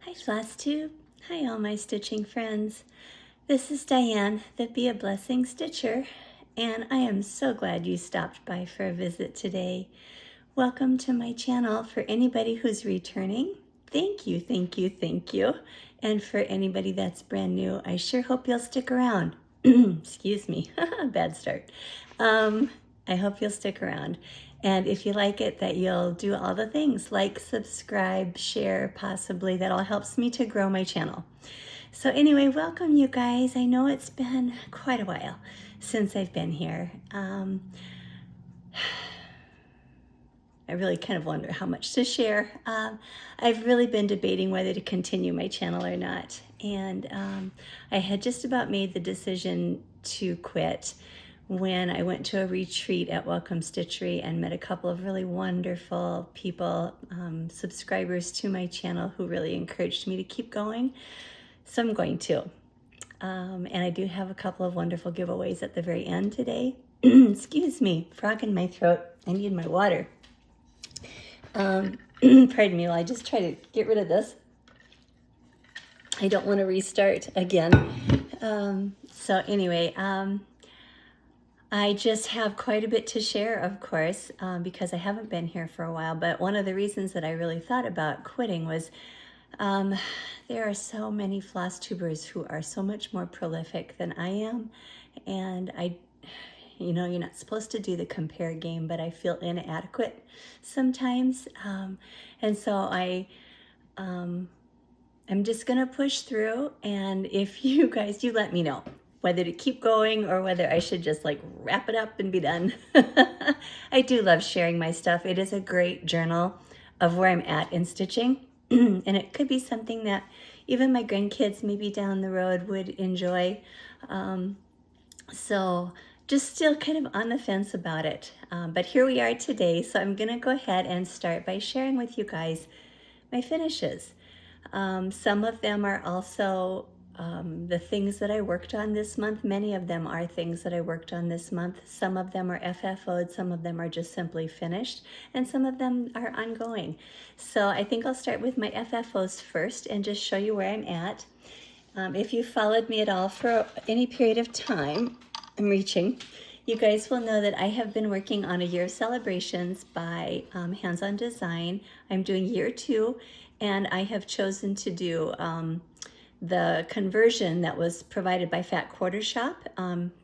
Hi Floss Tube. Hi all my stitching friends. This is Diane, the Be a Blessing Stitcher, and I am so glad you stopped by for a visit today. Welcome to my channel. For anybody who's returning, thank you, thank you, thank you. And for anybody that's brand new, I sure hope you'll stick around. Excuse me, bad start. I hope you'll stick around. And if you like it, that you'll do all the things like subscribe, share, possibly. That all helps me to grow my channel. So anyway, welcome you guys. I know it's been quite a while since I've been here. I really kind of wonder how much to share. I've really been debating whether to continue my channel or not. And I had just about made the decision to quit when I went to a retreat at Welcome Stitchery and met a couple of really wonderful people, subscribers to my channel, who really encouraged me to keep going. So I'm going to. And I do have a couple of wonderful giveaways at the very end today. Excuse me, frog in my throat. I need my water. Pardon me while I just try to get rid of this. I don't want to restart again. So anyway, I just have quite a bit to share, of course, because I haven't been here for a while. But one of the reasons that I really thought about quitting was there are so many floss tubers who are so much more prolific than I am. And you know, you're not supposed to do the compare game, but I feel inadequate sometimes. And so I'm just going to push through. And if you guys, you let me know whether to keep going or whether I should just like wrap it up and be done. I do love sharing my stuff. It is a great journal of where I'm at in stitching. And it could be something that even my grandkids maybe down the road would enjoy. So just still kind of on the fence about it. But here we are today. So I'm going to go ahead and start by sharing with you guys my finishes. Some of them are also the things that I worked on this month. Many of them are things that I worked on this month. Some of them are FFO'd, some of them are just simply finished, and some of them are ongoing. So I think I'll start with my FFOs first and just show you where I'm at. If you followed me at all for any period of time, I'm reaching, you guys will know that I have been working on a year of celebrations by Hands-On Design. I'm doing year 2, and I have chosen to do the conversion that was provided by Fat Quarter Shop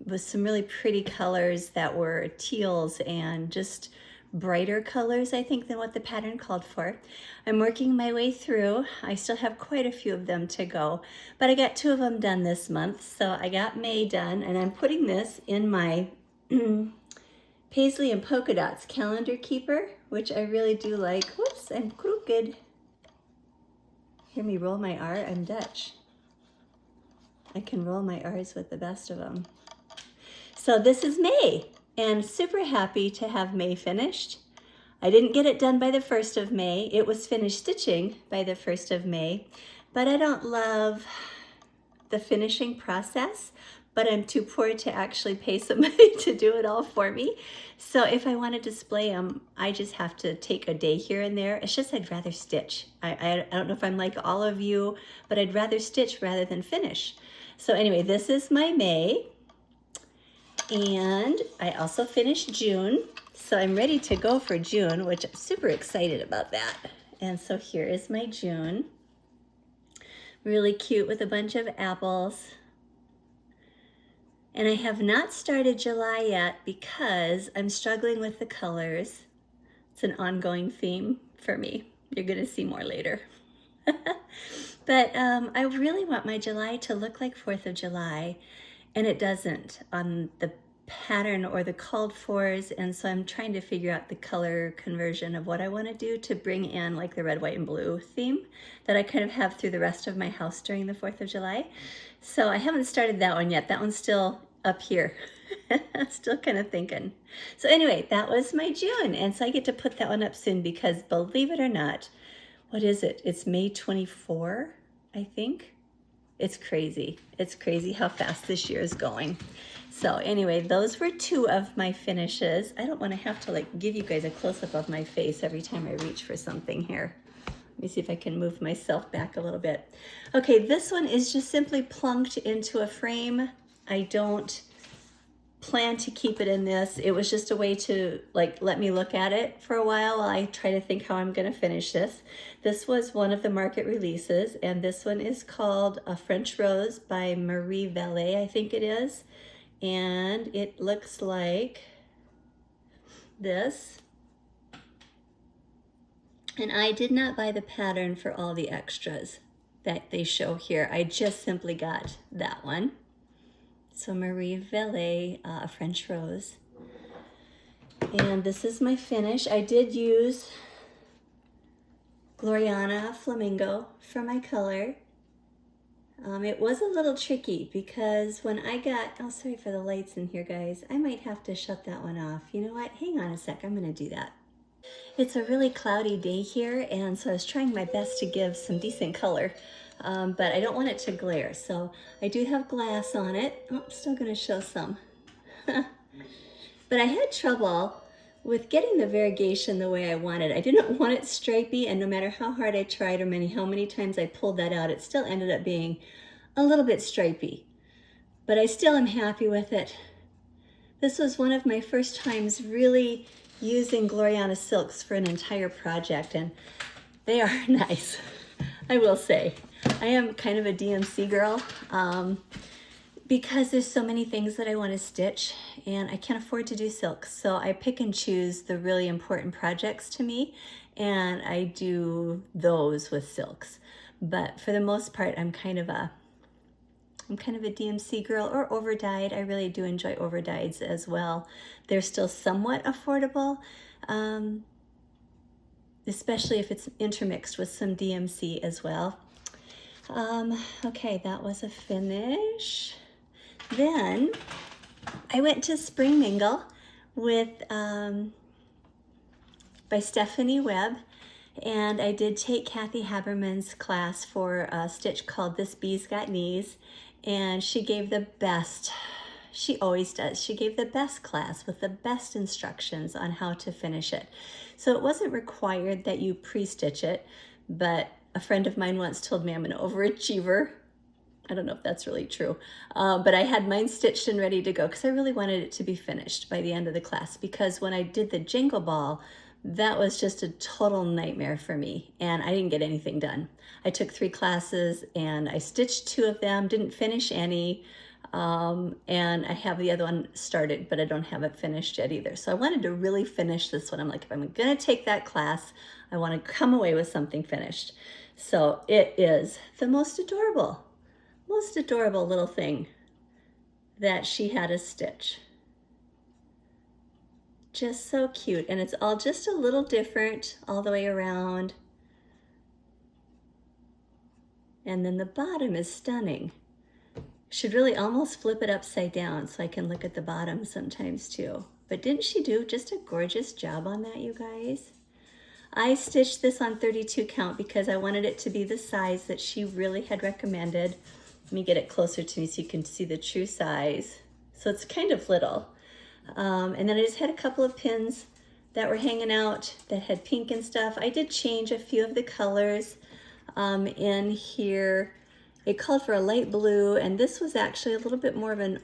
with some really pretty colors that were teals and just brighter colors, I think, than what the pattern called for. I'm working my way through. I still have quite a few of them to go, but I got 2 of them done this month. So I got May done, and I'm putting this in my Paisley and Polka Dots calendar keeper, which I really do like. Whoops, I'm crooked. Hear me roll my R? I'm Dutch. I can roll my R's with the best of them. So this is May, and super happy to have May finished. I didn't get it done by the 1st of May. It was finished stitching by the 1st of May, but I don't love the finishing process, but I'm too poor to actually pay somebody to do it all for me. So if I want to display them, I just have to take a day here and there. It's just I'd rather stitch. I don't know if I'm like all of you, but I'd rather stitch rather than finish. So anyway, this is my May, and I also finished June. So I'm ready to go for June, which I'm super excited about that. And so here is my June. Really cute with a bunch of apples. And I have not started July yet because I'm struggling with the colors. It's an ongoing theme for me. You're going to see more later. But I really want my July to look like 4th of July, and it doesn't on the pattern or the called fors, and so I'm trying to figure out the color conversion of what I want to do to bring in like the red, white, and blue theme that I kind of have through the rest of my house during the 4th of July. So I haven't started that one yet. That one's still up here. Still kind of thinking. So anyway, that was my June, and so I get to put that one up soon because, believe it or not, what is it? It's May 24, I think. It's crazy. It's crazy how fast this year is going. So anyway, those were 2 of my finishes. I don't want to have to like give you guys a close-up of my face every time I reach for something here. Let me see if I can move myself back a little bit. Okay, this one is just simply plunked into a frame. I don't plan to keep it in this. It was just a way to like let me look at it for a while I try to think how I'm going to finish this. This was one of the market releases, and this one is called A French Rose by Marie Vallée, I think it is. And it looks like this. And I did not buy the pattern for all the extras that they show here. I just simply got that one. So Marie Vallée, A French Rose. And this is my finish. I did use Gloriana Flamingo for my color. It was a little tricky because when I got, oh, sorry for the lights in here, guys. I might have to shut that one off. You know what? Hang on a sec. I'm going to do that. It's a really cloudy day here, and so I was trying my best to give some decent color, but I don't want it to glare. So I do have glass on it. Oh, I'm still going to show some. But I had trouble with getting the variegation the way I wanted. I didn't want it stripy, and no matter how hard I tried or how many times I pulled that out, it still ended up being a little bit stripy. But I still am happy with it. This was one of my first times really using Gloriana silks for an entire project, and they are nice, I will say. I am kind of a DMC girl because there's so many things that I want to stitch, and I can't afford to do silks, so I pick and choose the really important projects to me, and I do those with silks. But for the most part, I'm kind of a DMC girl, or overdyed. I really do enjoy overdyeds as well. They're still somewhat affordable, especially if it's intermixed with some DMC as well. Okay, that was a finish. Then I went to Spring Mingle with by Stephanie Webb, and I did take Kathy Haberman's class for a stitch called This Bee's Got Knees, and she gave the best, she always does, she gave the best class with the best instructions on how to finish it. So it wasn't required that you pre-stitch it, but a friend of mine once told me I'm an overachiever. I don't know if that's really true, but I had mine stitched and ready to go because I really wanted it to be finished by the end of the class, because when I did the Jingle Ball, that was just a total nightmare for me, and I didn't get anything done. I took 3 classes and I stitched 2 of them, didn't finish any, and I have the other one started, but I don't have it finished yet either. So I wanted to really finish this one. I'm like, if I'm gonna take that class, I wanna come away with something finished. So it is the most adorable little thing that she had us stitch. Just so cute, and it's all just a little different all the way around. And then the bottom is stunning. Should really almost flip it upside down so I can look at the bottom sometimes too. But didn't she do just a gorgeous job on that, you guys? I stitched this on 32 count because I wanted it to be the size that she really had recommended. Let me get it closer to me so you can see the true size. So it's kind of little. And then I just had a couple of pins that were hanging out that had pink and stuff. I did change a few of the colors in here. It called for a light blue, and this was actually a little bit more of an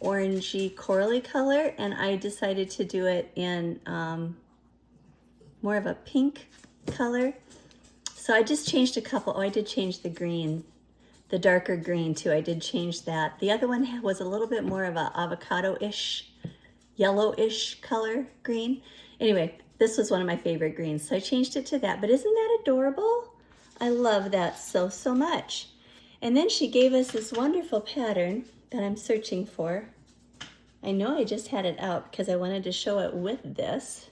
orangey corally color, and I decided to do it in more of a pink color. So I just changed a couple. Oh, I did change the green, the darker green too. I did change that. The other one was a little bit more of a avocado-ish, yellowish color green. Anyway, this was one of my favorite greens, so I changed it to that. But isn't that adorable? I love that so, so much. And then she gave us this wonderful pattern that I'm searching for. I know I just had it out because I wanted to show it with this.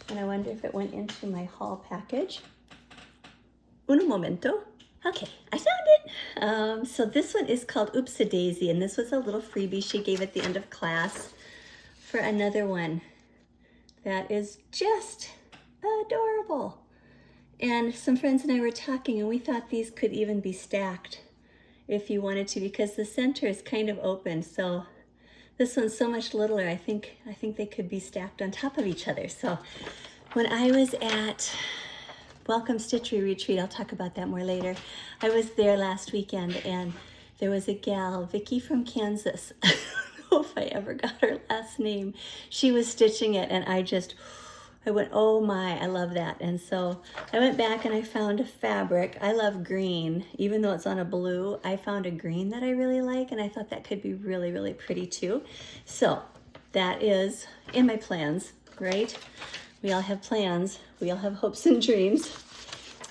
And I wonder if it went into my haul package. Un momento. Okay, I found it. So this one is called Oops-a-Daisy, and this was a little freebie she gave at the end of class for another one that is just adorable. And some friends and I were talking, and we thought these could even be stacked if you wanted to, because the center is kind of open. So this one's so much littler. I think they could be stacked on top of each other. So when I was at welcome stitchery retreat. I'll talk about that more later. I was there last weekend and there was a gal, Vicky from Kansas. I don't know if I ever got her last name. She was stitching it and I went, oh my, I love that. And so I went back and I found a fabric. I love green, even though it's on a blue. I found a green that I really like and I thought that could be really, really pretty too. So that is in my plans, right? We all have plans. We all have hopes and dreams.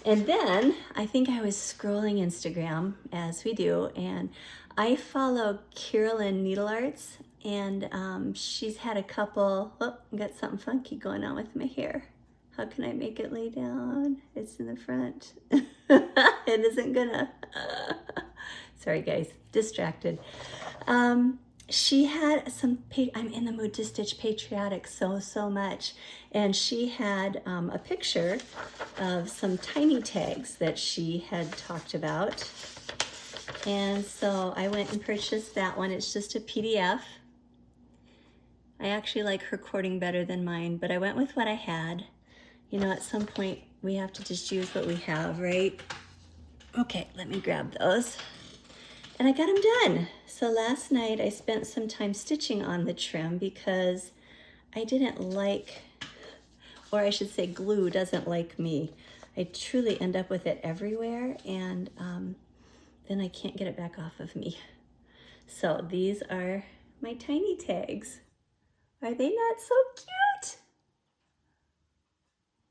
And then I think I was scrolling Instagram, as we do, and I follow Kiralyns Needlearts, and she's had a couple, oh, I got something funky going on with my hair. How can I make it lay down? It's in the front. It isn't gonna. Sorry guys, distracted. She had some, I'm in the mood to stitch Patriotic so much. And she had a picture of some tiny tags that she had talked about. And so I went and purchased that one. It's just a PDF. I actually like her quoting better than mine, but I went with what I had. You know, at some point we have to just use what we have, right? Okay, let me grab those. And I got them done. So last night I spent some time stitching on the trim because I didn't like, or I should say glue doesn't like me. I truly end up with it everywhere and then I can't get it back off of me. So these are my tiny tags. Are they not so cute?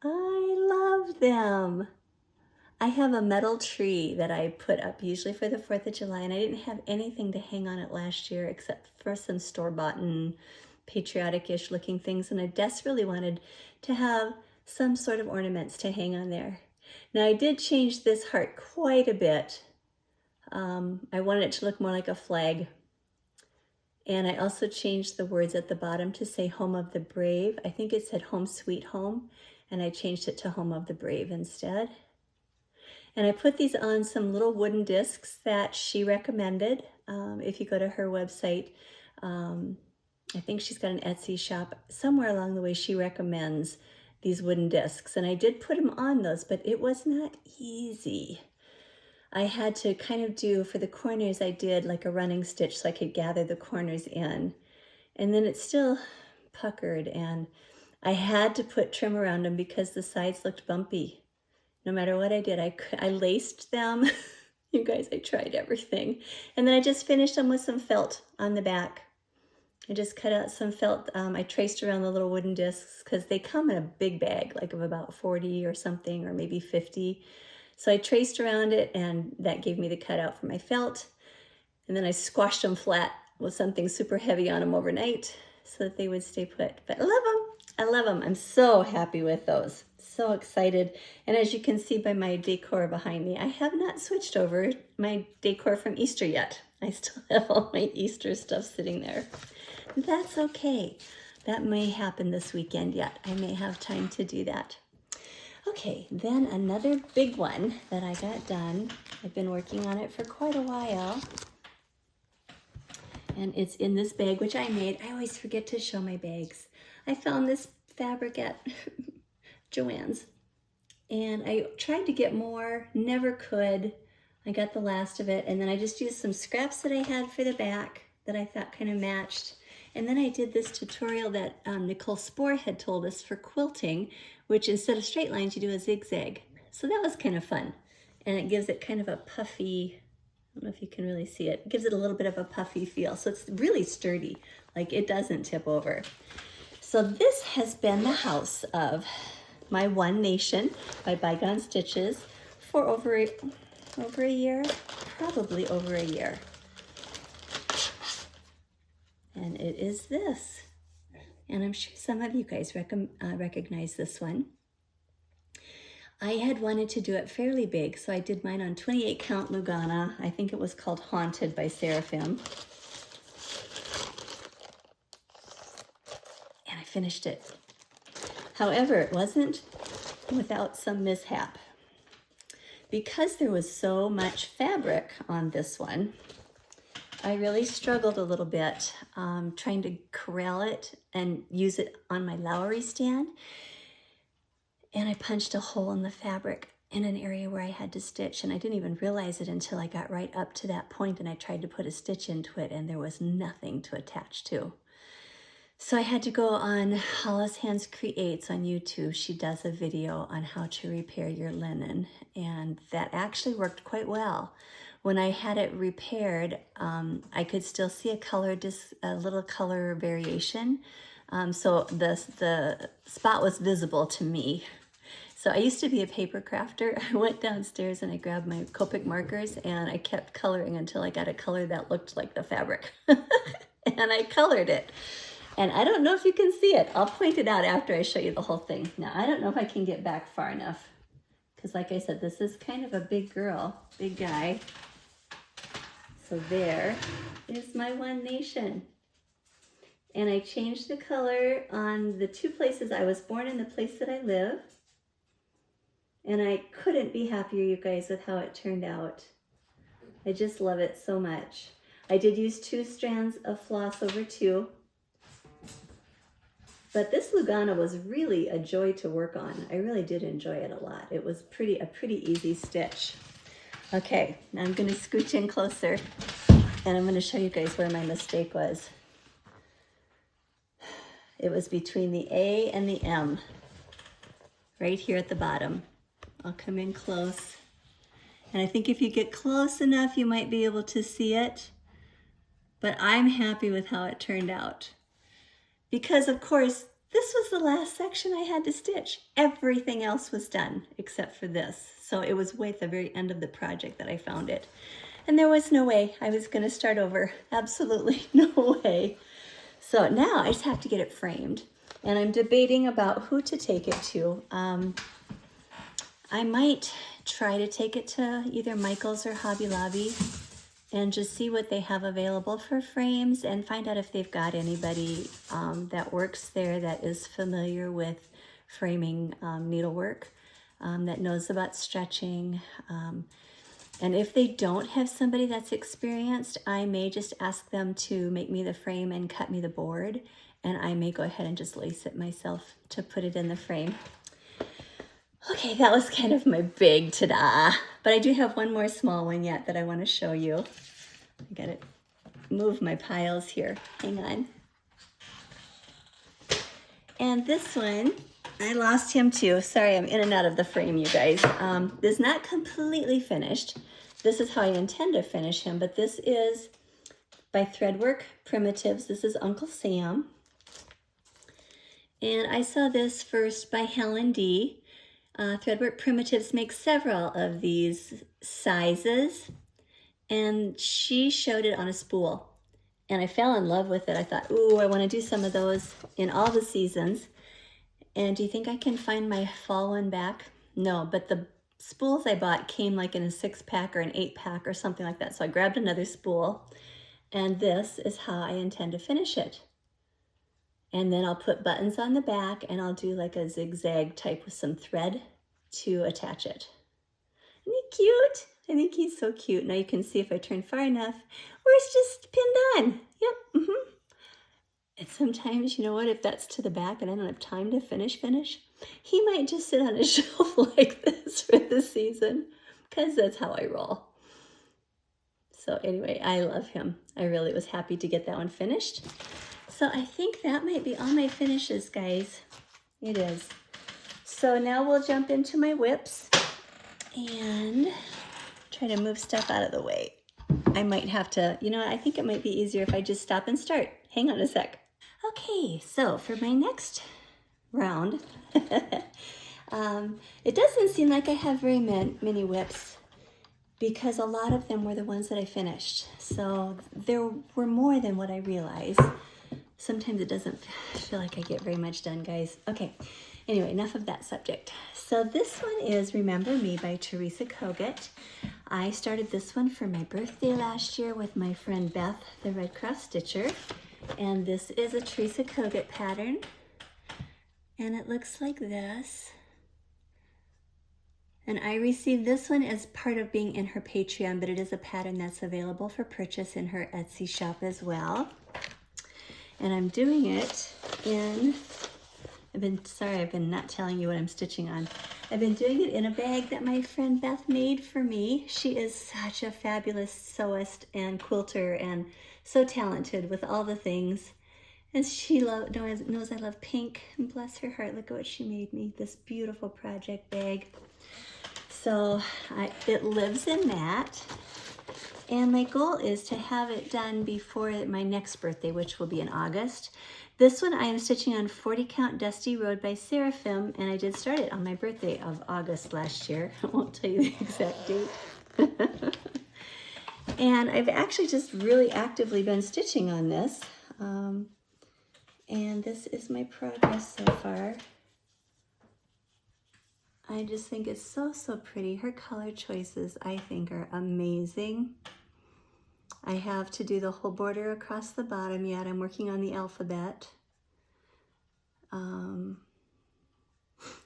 I love them. I have a metal tree that I put up usually for the 4th of July, and I didn't have anything to hang on it last year except for some store-bought and patriotic-ish looking things, and I desperately wanted to have some sort of ornaments to hang on there. Now I did change this heart quite a bit. I wanted it to look more like a flag, and I also changed the words at the bottom to say Home of the Brave. I think it said Home Sweet Home, and I changed it to Home of the Brave instead. And I put these on some little wooden discs that she recommended. If you go to her website, I think she's got an Etsy shop. Somewhere along the way, she recommends these wooden discs. And I did put them on those, but it was not easy. I had to kind of do, for the corners, I did like a running stitch so I could gather the corners in. And then it still puckered, and I had to put trim around them because the sides looked bumpy. No matter what I did, I laced them. You guys, I tried everything. And then I just finished them with some felt on the back. I just cut out some felt. I traced around the little wooden discs because they come in a big bag, like of about 40 or something, or maybe 50. So I traced around it, and that gave me the cutout for my felt. And then I squashed them flat with something super heavy on them overnight so that they would stay put. But I love them. I love them. I'm so happy with those. So excited. And as you can see by my decor behind me, I have not switched over my decor from Easter yet. I still have all my Easter stuff sitting there. That's okay. That may happen this weekend yet. I may have time to do that. Okay, then another big one that I got done. I've been working on it for quite a while. And it's in this bag, which I made. I always forget to show my bags. I found this fabric at Joann's, and I tried to get more, never could. I got the last of it, and then I just used some scraps that I had for the back that I thought kind of matched. And then I did this tutorial that Nicole Spohr had told us for quilting, which instead of straight lines, you do a zigzag. So that was kind of fun, and it gives it kind of a puffy, I don't know if you can really see it. It gives it a little bit of a puffy feel, so it's really sturdy, like it doesn't tip over. So this has been the house of my One Nation by Bygone Stitches for over a year, probably over a year. And it is this. And I'm sure some of you guys recognize this one. I had wanted to do it fairly big, so I did mine on 28 count Lugana. I think it was called Haunted by Seraphim. And I finished it. However, it wasn't without some mishap. Because there was so much fabric on this one, I really struggled a little bit trying to corral it and use it on my Lowry stand. and I punched a hole in the fabric in an area where I had to stitch, and I didn't even realize it until I got right up to that point and I tried to put a stitch into it and there was nothing to attach to. So I had to go on Hollis Hands Creates on YouTube. She does a video on how to repair your linen, and that actually worked quite well. When I had it repaired, I could still see a little color variation. So the spot was visible to me. So I used to be a paper crafter. I went downstairs and I grabbed my Copic markers and I kept coloring until I got a color that looked like the fabric. And I colored it. And I don't know if you can see it. I'll point it out after I show you the whole thing. Now, I don't know if I can get back far enough, because like I said, this is kind of a big girl, big guy. So there is my One Nation. And I changed the color on the two places I was born and the place that I live. And I couldn't be happier, you guys, with how it turned out. I just love it so much. I did use 2 strands of floss over 2. But this Lugana was really a joy to work on. I really did enjoy it a lot. It was a pretty easy stitch. Okay, now I'm going to scooch in closer and I'm going to show you guys where my mistake was. It was between the A and the M, right here at the bottom. I'll come in close. And I think if you get close enough, you might be able to see it. But I'm happy with how it turned out. Because of course, this was the last section I had to stitch. Everything else was done except for this. So it was way at the very end of the project that I found it. And there was no way I was going to start over. Absolutely no way. So now I just have to get it framed. And I'm debating about who to take it to. I might try to take it to either Michael's or Hobby Lobby and just see what they have available for frames and find out if they've got anybody that works there that is familiar with framing needlework, that knows about stretching. And if they don't have somebody that's experienced, I may just ask them to make me the frame and cut me the board, and I may go ahead and just lace it myself to put it in the frame. Okay, that was kind of my big ta-da, but I do have one more small one yet that I want to show you. I gotta move my piles here, hang on. And this one, I lost him too. Sorry, I'm in and out of the frame, you guys. This is not completely finished. This is how I intend to finish him, but this is by Threadwork Primitives. This is Uncle Sam. And I saw this first by Helen D. Threadwork Primitives makes several of these sizes, and she showed it on a spool. And I fell in love with it. I thought, ooh, I want to do some of those in all the seasons. And do you think I can find my fall one back? No, but the spools I bought came like in a 6-pack or an 8-pack or something like that. So I grabbed another spool, and this is how I intend to finish it. And then I'll put buttons on the back, and I'll do like a zigzag type with some thread to attach it. Isn't he cute? I think he's so cute. Now you can see if I turn far enough where it's just pinned on. Yep. And sometimes, you know what, if that's to the back and I don't have time to finish, he might just sit on a shelf like this for the season, because that's how I roll. So anyway, I love him. I really was happy to get that one finished. So I think that might be all my finishes, guys. It is. So now we'll jump into my whips and try to move stuff out of the way. I might have to, you know, I think it might be easier if I just stop and start. Hang on a sec. Okay, so for my next round, it doesn't seem like I have very many whips because a lot of them were the ones that I finished. So there were more than what I realized. Sometimes it doesn't feel like I get very much done, guys. Okay, anyway, enough of that subject. So this one is Remember Me by Teresa Kogut. I started this one for my birthday last year with my friend Beth, the Red Cross Stitcher. And this is a Teresa Kogut pattern. And it looks like this. And I received this one as part of being in her Patreon, but it is a pattern that's available for purchase in her Etsy shop as well. And I'm doing it in I've been not telling you what I'm stitching on. I've been doing it in a bag that my friend Beth made for me. She is such a fabulous sewist and quilter and so talented with all the things. And she knows I love pink, and bless her heart, look at what she made me, this beautiful project bag. So it lives in that. And my goal is to have it done before my next birthday, which will be in August. This one I am stitching on 40 Count Dusty Road by Seraphim, and I did start it on my birthday of August last year. I won't tell you the exact date. And I've actually just really actively been stitching on this. And this is my progress so far. I just think it's so, so pretty. Her color choices, I think, are amazing. I have to do the whole border across the bottom yet. I'm working on the alphabet. And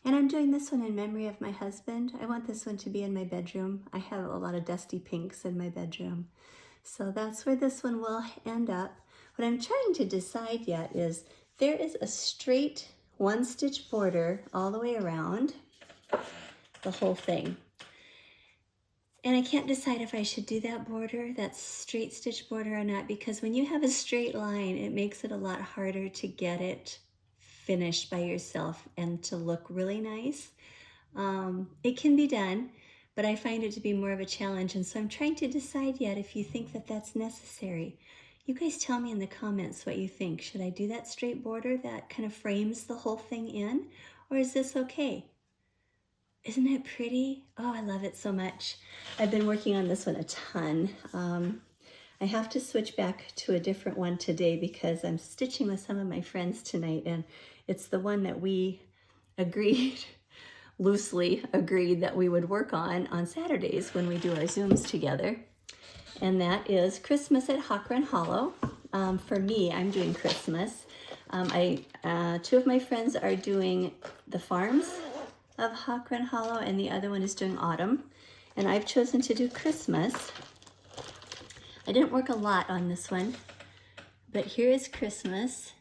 I'm doing this one in memory of my husband. I want this one to be in my bedroom. I have a lot of dusty pinks in my bedroom. So that's where this one will end up. What I'm trying to decide yet is there is a straight one stitch border all the way around the whole thing. And I can't decide if I should do that border, that straight stitch border or not, because when you have a straight line, it makes it a lot harder to get it finished by yourself and to look really nice. It can be done, but I find it to be more of a challenge. And so I'm trying to decide yet if you think that that's necessary. You guys tell me in the comments what you think. Should I do that straight border that kind of frames the whole thing in, or is this okay? Isn't it pretty? Oh, I love it so much. I've been working on this one a ton. I have to switch back to a different one today because I'm stitching with some of my friends tonight, and it's the one that we loosely agreed that we would work on Saturdays when we do our Zooms together. And that is Christmas at Hawkrun Hollow. For me, I'm doing Christmas. Two of my friends are doing the farms of Hawkrun Hollow, and the other one is doing autumn. And I've chosen to do Christmas. I didn't work a lot on this one, but here is Christmas.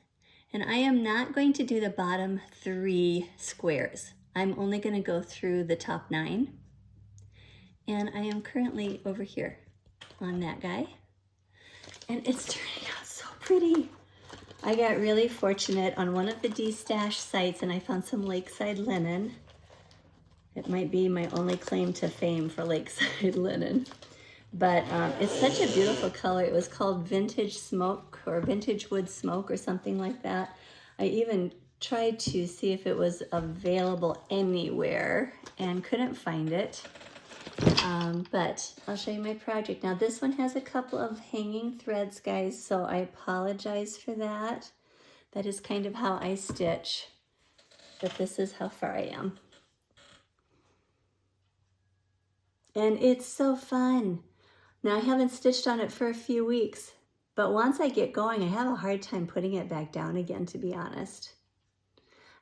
And I am not going to do the bottom 3 squares. I'm only going to go through the top 9. And I am currently over here on that guy. And it's turning out so pretty. I got really fortunate on one of the D-Stash sites, and I found some Lakeside linen. It might be my only claim to fame for Lakeside linen. But it's such a beautiful color. It was called Vintage Smoke or Vintage Wood Smoke or something like that. I even tried to see if it was available anywhere and couldn't find it. But I'll show you my project. Now this one has a couple of hanging threads, guys, so I apologize for that. That is kind of how I stitch, but this is how far I am. And it's so fun. Now I haven't stitched on it for a few weeks, but once I get going, I have a hard time putting it back down again, to be honest.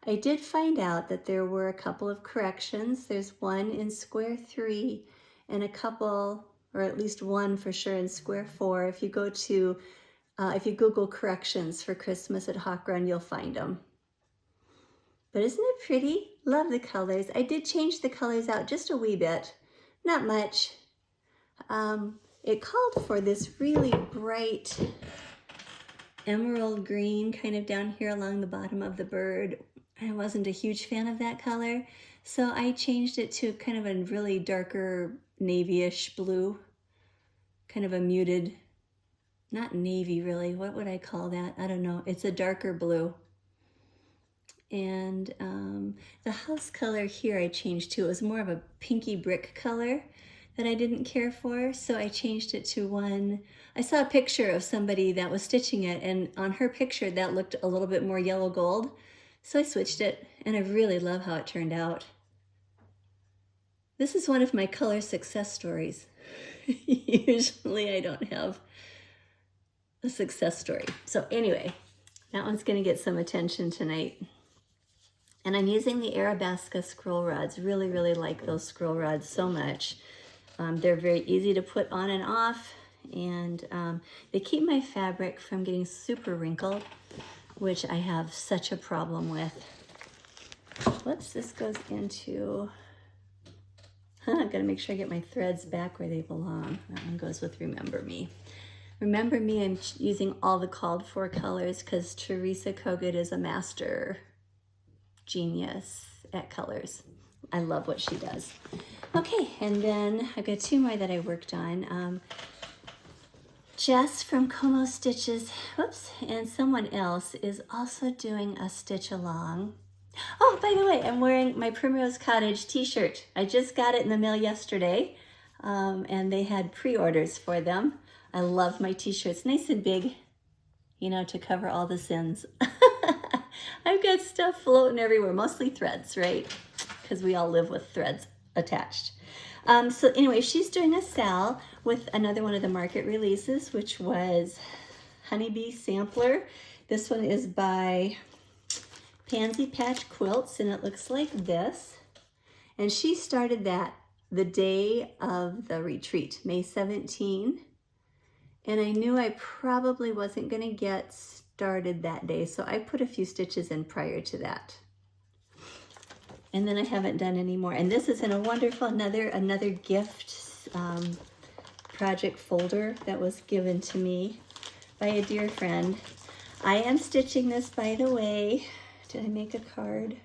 I did find out that there were a couple of corrections. There's one in square 3 and a couple, or at least one for sure in square 4. If you go to, if you Google corrections for Christmas at Hawkrun, you'll find them. But isn't it pretty? Love the colors. I did change the colors out just a wee bit, not much. It called for this really bright emerald green kind of down here along the bottom of the bird. I wasn't a huge fan of that color, so I changed it to kind of a really darker navy-ish blue, kind of a muted, not navy really, what would I call that? I don't know, it's a darker blue. And the house color here I changed to, it was more of a pinky brick color that I didn't care for, so I changed it to one. I saw a picture of somebody that was stitching it, and on her picture that looked a little bit more yellow gold, so I switched it, and I really love how it turned out. This is one of my color success stories. Usually I don't have a success story. So anyway, that one's gonna get some attention tonight. And I'm using the Arabesque scroll rods. Really, really like those scroll rods so much. They're very easy to put on and off, and they keep my fabric from getting super wrinkled, which I have such a problem with. Whoops, this goes into, I've got to make sure I get my threads back where they belong. That one goes with Remember Me. Remember Me, I'm using all the called for colors because Teresa Kogut is a master genius at colors. I love what she does. Okay, and then I've got two more that I worked on. Jess from Como Stitches, whoops, and someone else is also doing a stitch along. Oh, by the way, I'm wearing my Primrose Cottage t-shirt. I just got it in the mail yesterday, and they had pre-orders for them. I love my t-shirts, nice and big, you know, to cover all the sins. I've got stuff floating everywhere, mostly threads, right? Because we all live with threads attached. So anyway, she's doing a sal with another one of the market releases, which was Honeybee Sampler. This one is by Pansy Patch Quilts, and it looks like this. And she started that the day of the retreat, May 17. And I knew I probably wasn't going to get started that day, so I put a few stitches in prior to that. And then I haven't done any more. And this is in a wonderful, another gift project folder that was given to me by a dear friend. I am stitching this, by the way. Did I make a card?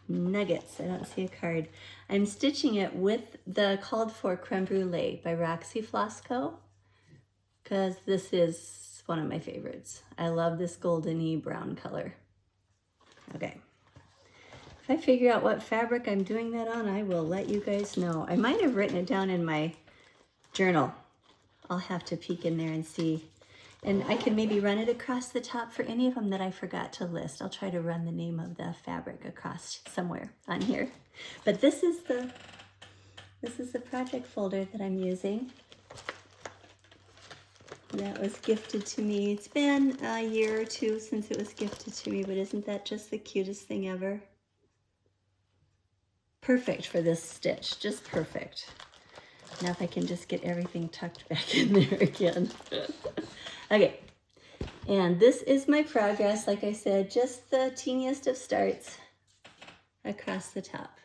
Nuggets, I don't see a card. I'm stitching it with the called for Creme Brulee by Roxy Floss Co, because this is one of my favorites. I love this goldeny brown color. Okay, if I figure out what fabric I'm doing that on, I will let you guys know. I might have written it down in my journal. I'll have to peek in there and see. And I can maybe run it across the top for any of them that I forgot to list. I'll try to run the name of the fabric across somewhere on here. But this is the project folder that I'm using. That was gifted to me. It's been a year or two since it was gifted to me, but isn't that just the cutest thing ever? Perfect for this stitch, just perfect. Now if I can just get everything tucked back in there again. Okay, and this is my progress. Like I said, just the teeniest of starts across the top.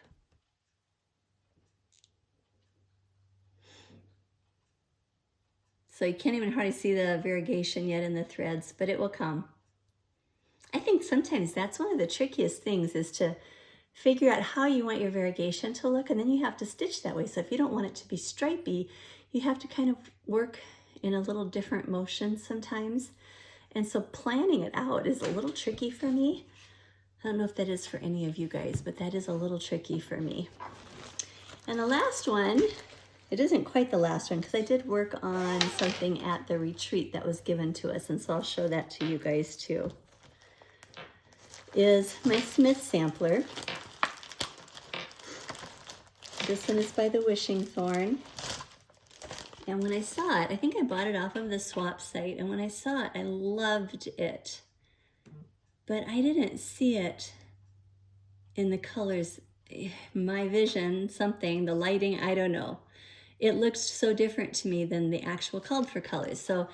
So you can't even hardly see the variegation yet in the threads, but it will come. I think sometimes that's one of the trickiest things, is to figure out how you want your variegation to look, and then you have to stitch that way. So if you don't want it to be stripy, you have to kind of work in a little different motion sometimes. And so planning it out is a little tricky for me. I don't know if that is for any of you guys, but that is a little tricky for me. And the last one, it isn't quite the last one, because I did work on something at the retreat that was given to us, and so I'll show that to you guys too, is my Smith sampler. This one is by the Wishing Thorn. And when I saw it, I think I bought it off of the swap site, and when I saw it, I loved it. But I didn't see it in the colors. My vision, something, the lighting, I don't know. It looked so different to me than the actual called for colors. So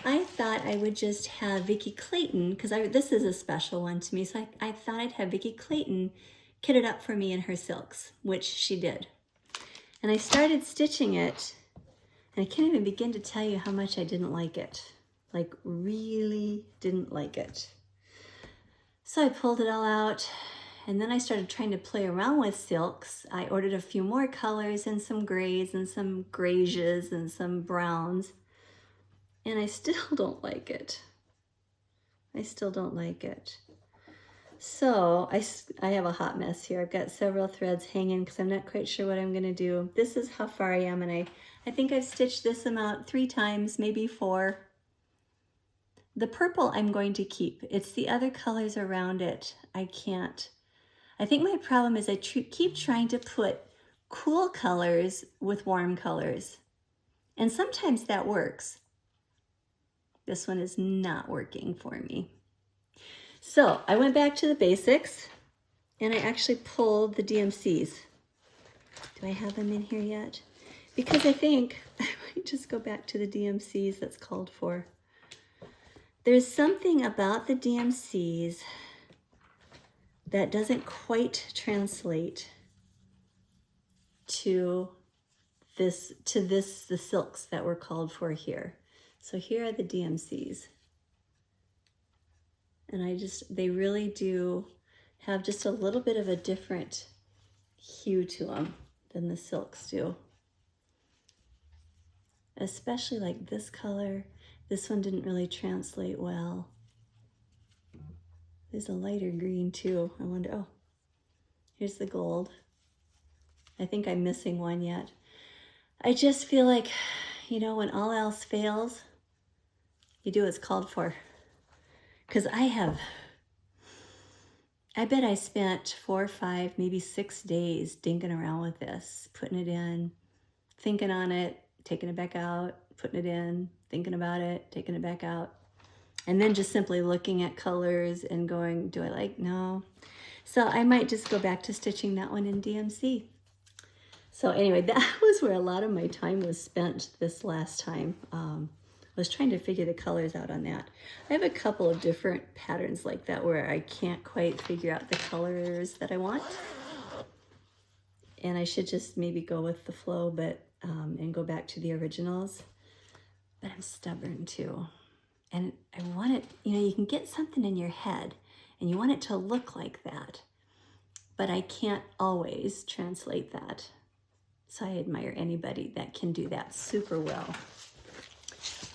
I thought I would just have Vicki Clayton, because this is a special one to me, so I thought I'd have Vicki Clayton kit it up for me in her silks, which she did. And I started stitching it, and I can't even begin to tell you how much I didn't like it. Like, really didn't like it. So I pulled it all out, and then I started trying to play around with silks. I ordered a few more colors and some grays and some grayish and some browns, and I still don't like it. I still don't like it. So I have a hot mess here. I've got several threads hanging because I'm not quite sure what I'm going to do. This is how far I am, and I think I've stitched this amount 3 times, maybe 4. The purple I'm going to keep. It's the other colors around it I can't. I think my problem is I keep trying to put cool colors with warm colors, and sometimes that works. This one is not working for me. So I went back to the basics, and I actually pulled the DMCs. Do I have them in here yet? Because I think I might just go back to the DMCs that's called for. there's something about the DMCs that doesn't quite translate to the silks that were called for here. So here are the DMCs. And they really do have just a little bit of a different hue to them than the silks do. Especially like this color. This one didn't really translate well. There's a lighter green too. I wonder, oh, here's the gold. I think I'm missing one yet. I just feel like, you know, when all else fails, you do what's called for. Because I bet I spent 4, 5, maybe 6 days dinking around with this, putting it in, thinking on it, taking it back out, putting it in, thinking about it, taking it back out. And then just simply looking at colors and going, do I like? No. So I might just go back to stitching that one in DMC. So anyway, that was where a lot of my time was spent this last time. I was trying to figure the colors out on that. I have a couple of different patterns like that where I can't quite figure out the colors that I want. And I should just maybe go with the flow, but and go back to the originals. But I'm stubborn too. And I want it, you know, you can get something in your head and you want it to look like that. But I can't always translate that. So I admire anybody that can do that super well.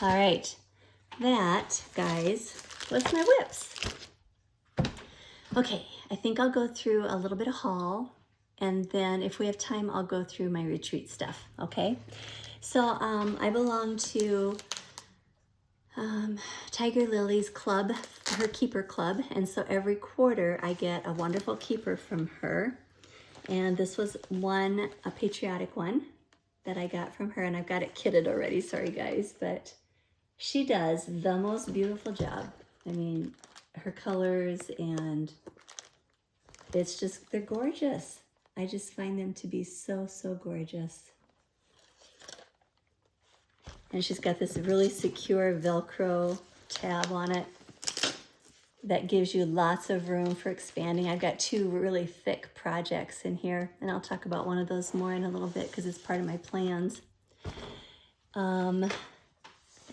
All right, that, guys, was my whips. Okay, I think I'll go through a little bit of haul, and then if we have time, I'll go through my retreat stuff, okay? So I belong to Tiger Lily's club, her keeper club, and so every quarter I get a wonderful keeper from her. And this was a Patriotic one that I got from her, and I've got it kitted already, sorry guys, but she does the most beautiful job. I mean, her colors, and it's just, they're gorgeous. I just find them to be so, so gorgeous. And she's got this really secure Velcro tab on it that gives you lots of room for expanding. I've got 2 really thick projects in here, and I'll talk about one of those more in a little bit because it's part of my plans.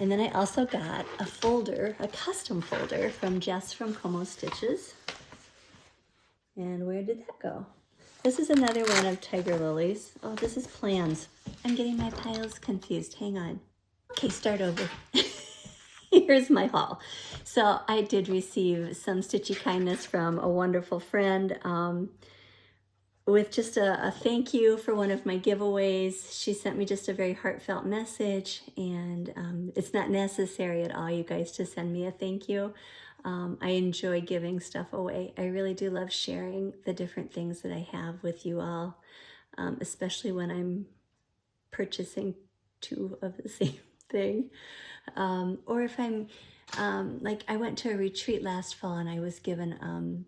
And then I also got a folder, a custom folder from Jess from Como Stitches. And where did that go? This is another one of Tiger Lily's. Oh, this is plans. I'm getting my piles confused. Hang on. Okay, start over. Here's my haul. So I did receive some stitchy kindness from a wonderful friend with just a thank you for one of my giveaways. She sent me just a very heartfelt message, and it's not necessary at all, you guys, to send me a thank you. I enjoy giving stuff away. I really do love sharing the different things that I have with you all, especially when I'm purchasing 2 of the same thing. Or if I'm, like I went to a retreat last fall and I was given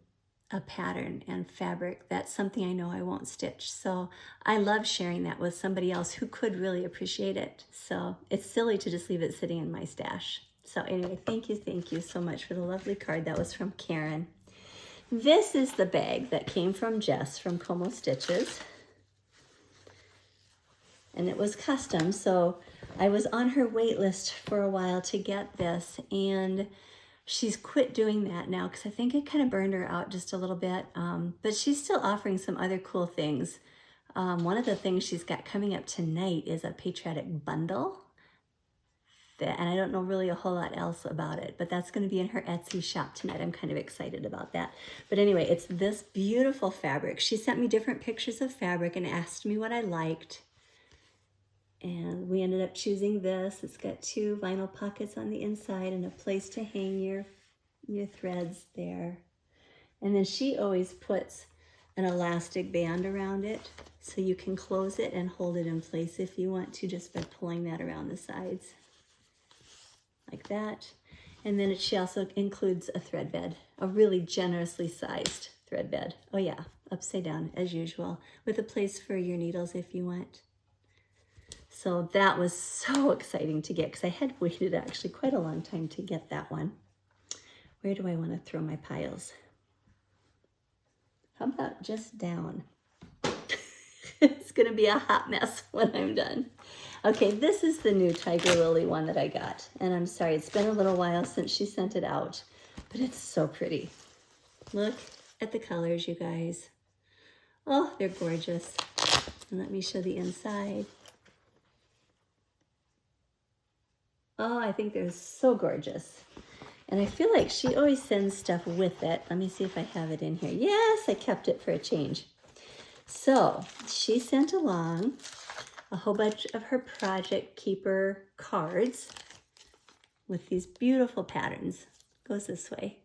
a pattern and fabric that's something I know I won't stitch. So I love sharing that with somebody else who could really appreciate it. So it's silly to just leave it sitting in my stash. So anyway, thank you so much for the lovely card. That was from Karen. This is the bag that came from Jess from Como Stitches. And it was custom, so I was on her wait list for a while to get this, and she's quit doing that now because I think it kind of burned her out just a little bit, but she's still offering some other cool things. One of the things she's got coming up tonight is a Patriotic bundle, and I don't know really a whole lot else about it, but that's going to be in her Etsy shop tonight. I'm kind of excited about that. But anyway, it's this beautiful fabric. She sent me different pictures of fabric and asked me what I liked. And we ended up choosing this. It's got 2 vinyl pockets on the inside and a place to hang your threads there. And then she always puts an elastic band around it so you can close it and hold it in place if you want to, just by pulling that around the sides like that. And then she also includes a thread bed, a really generously sized thread bed. Oh yeah, upside down as usual, with a place for your needles if you want. So that was so exciting to get because I had waited actually quite a long time to get that one. Where do I want to throw my piles? How about just down? It's going to be a hot mess when I'm done. Okay, this is the new Tiger Lily one that I got. And I'm sorry, it's been a little while since she sent it out, but it's so pretty. Look at the colors, you guys. Oh, they're gorgeous. And let me show the inside. Oh, I think they're so gorgeous. And I feel like she always sends stuff with it. Let me see if I have it in here. Yes, I kept it for a change. So she sent along a whole bunch of her Project Keeper cards with these beautiful patterns. Goes this way.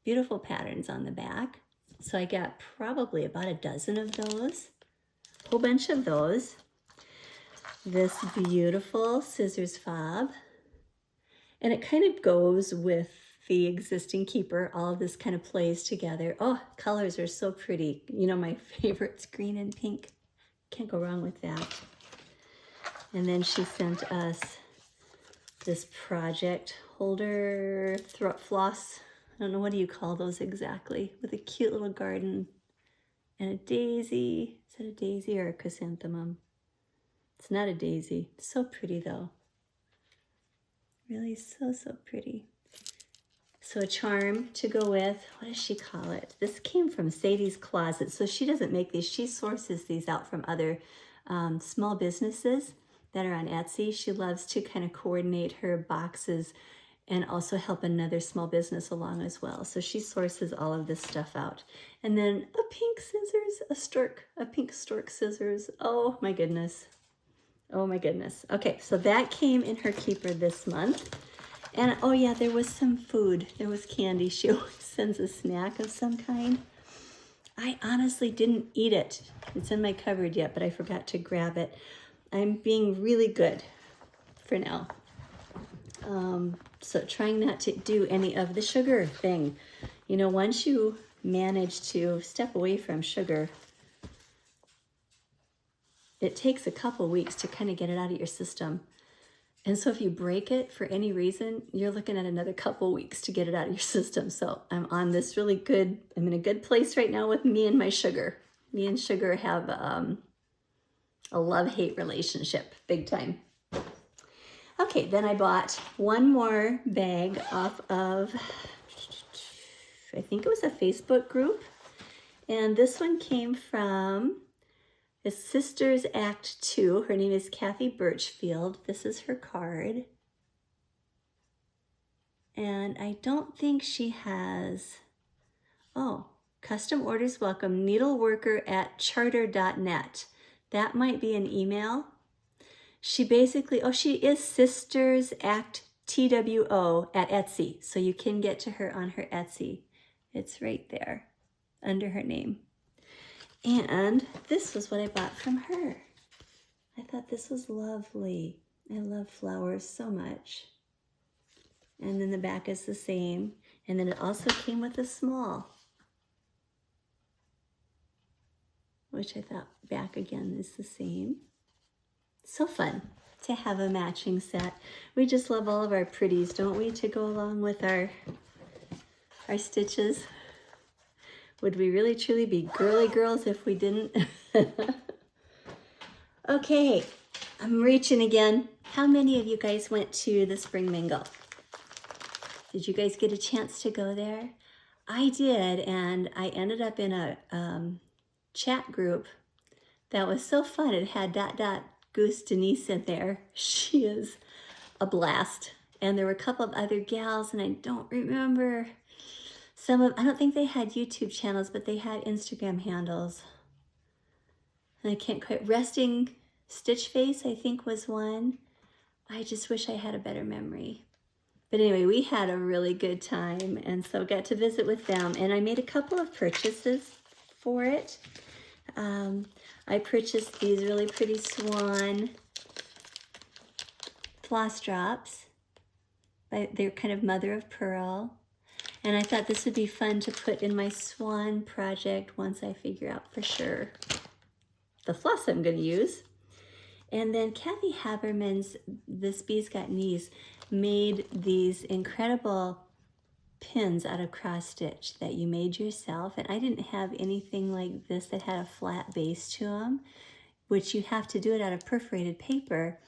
Beautiful patterns on the back. So I got probably about a dozen of those. A whole bunch of those. This beautiful scissors fob. And it kind of goes with the existing keeper. All of this kind of plays together. Oh, colors are so pretty. You know, my favorite's green and pink. Can't go wrong with that. And then she sent us this project holder floss. I don't know, what do you call those exactly? With a cute little garden and a daisy. Is that a daisy or a chrysanthemum? It's not a daisy. It's so pretty though. Really so pretty. So a charm to go with, what does she call it? This came from Sadie's Closet. So she doesn't make these, she sources these out from other small businesses that are on Etsy. She loves to kind of coordinate her boxes and also help another small business along as well. So she sources all of this stuff out. And then a pink scissors, a pink stork scissors. Oh my goodness. Oh my goodness. Okay, so that came in her keeper this month. And oh yeah, there was some food. There was candy. She always sends a snack of some kind. I honestly didn't eat it. It's in my cupboard yet, but I forgot to grab it. I'm being really good for now. So trying not to do any of the sugar thing. You know, once you manage to step away from sugar, it takes a couple weeks to kind of get it out of your system. And so if you break it for any reason, you're looking at another couple weeks to get it out of your system. So I'm on this really good, I'm in a good place right now with me and my sugar. Me and sugar have a love-hate relationship, big time. Okay, then I bought one more bag off of, I think it was a Facebook group. And this one came from the Sisters Act 2. Her name is Kathy Birchfield. This is her card. And I don't think she has, oh, custom orders welcome, needleworker@charter.net. That might be an email. She basically, oh, she is Sisters Act TWO at Etsy. So you can get to her on her Etsy. It's right there under her name. And this was what I bought from her. I thought this was lovely. I love flowers so much. And then the back is the same. And then it also came with a small, which I thought back again is the same. So fun to have a matching set. We just love all of our pretties, don't we, to go along with our stitches. Would we really truly be girly girls if we didn't? Okay, I'm reaching again. How many of you guys went to the spring mingle? Did you guys get a chance to go there? I did, and I ended up in a chat group that was so fun. It had Goose Denise in there. She is a blast. And there were a couple of other gals, and I don't remember. I don't think they had YouTube channels, but they had Instagram handles. And I can't quite, Resting Stitch Face, I think was one. I just wish I had a better memory. But anyway, we had a really good time, and so got to visit with them. And I made a couple of purchases for it. I purchased these really pretty swan floss drops. They're kind of mother of pearl. And I thought this would be fun to put in my swan project once I figure out for sure the floss I'm going to use. And then Kathy Haberman's This Bee's Got Knees made these incredible pins out of cross stitch that you made yourself. And I didn't have anything like this that had a flat base to them, which you have to do it out of perforated paper.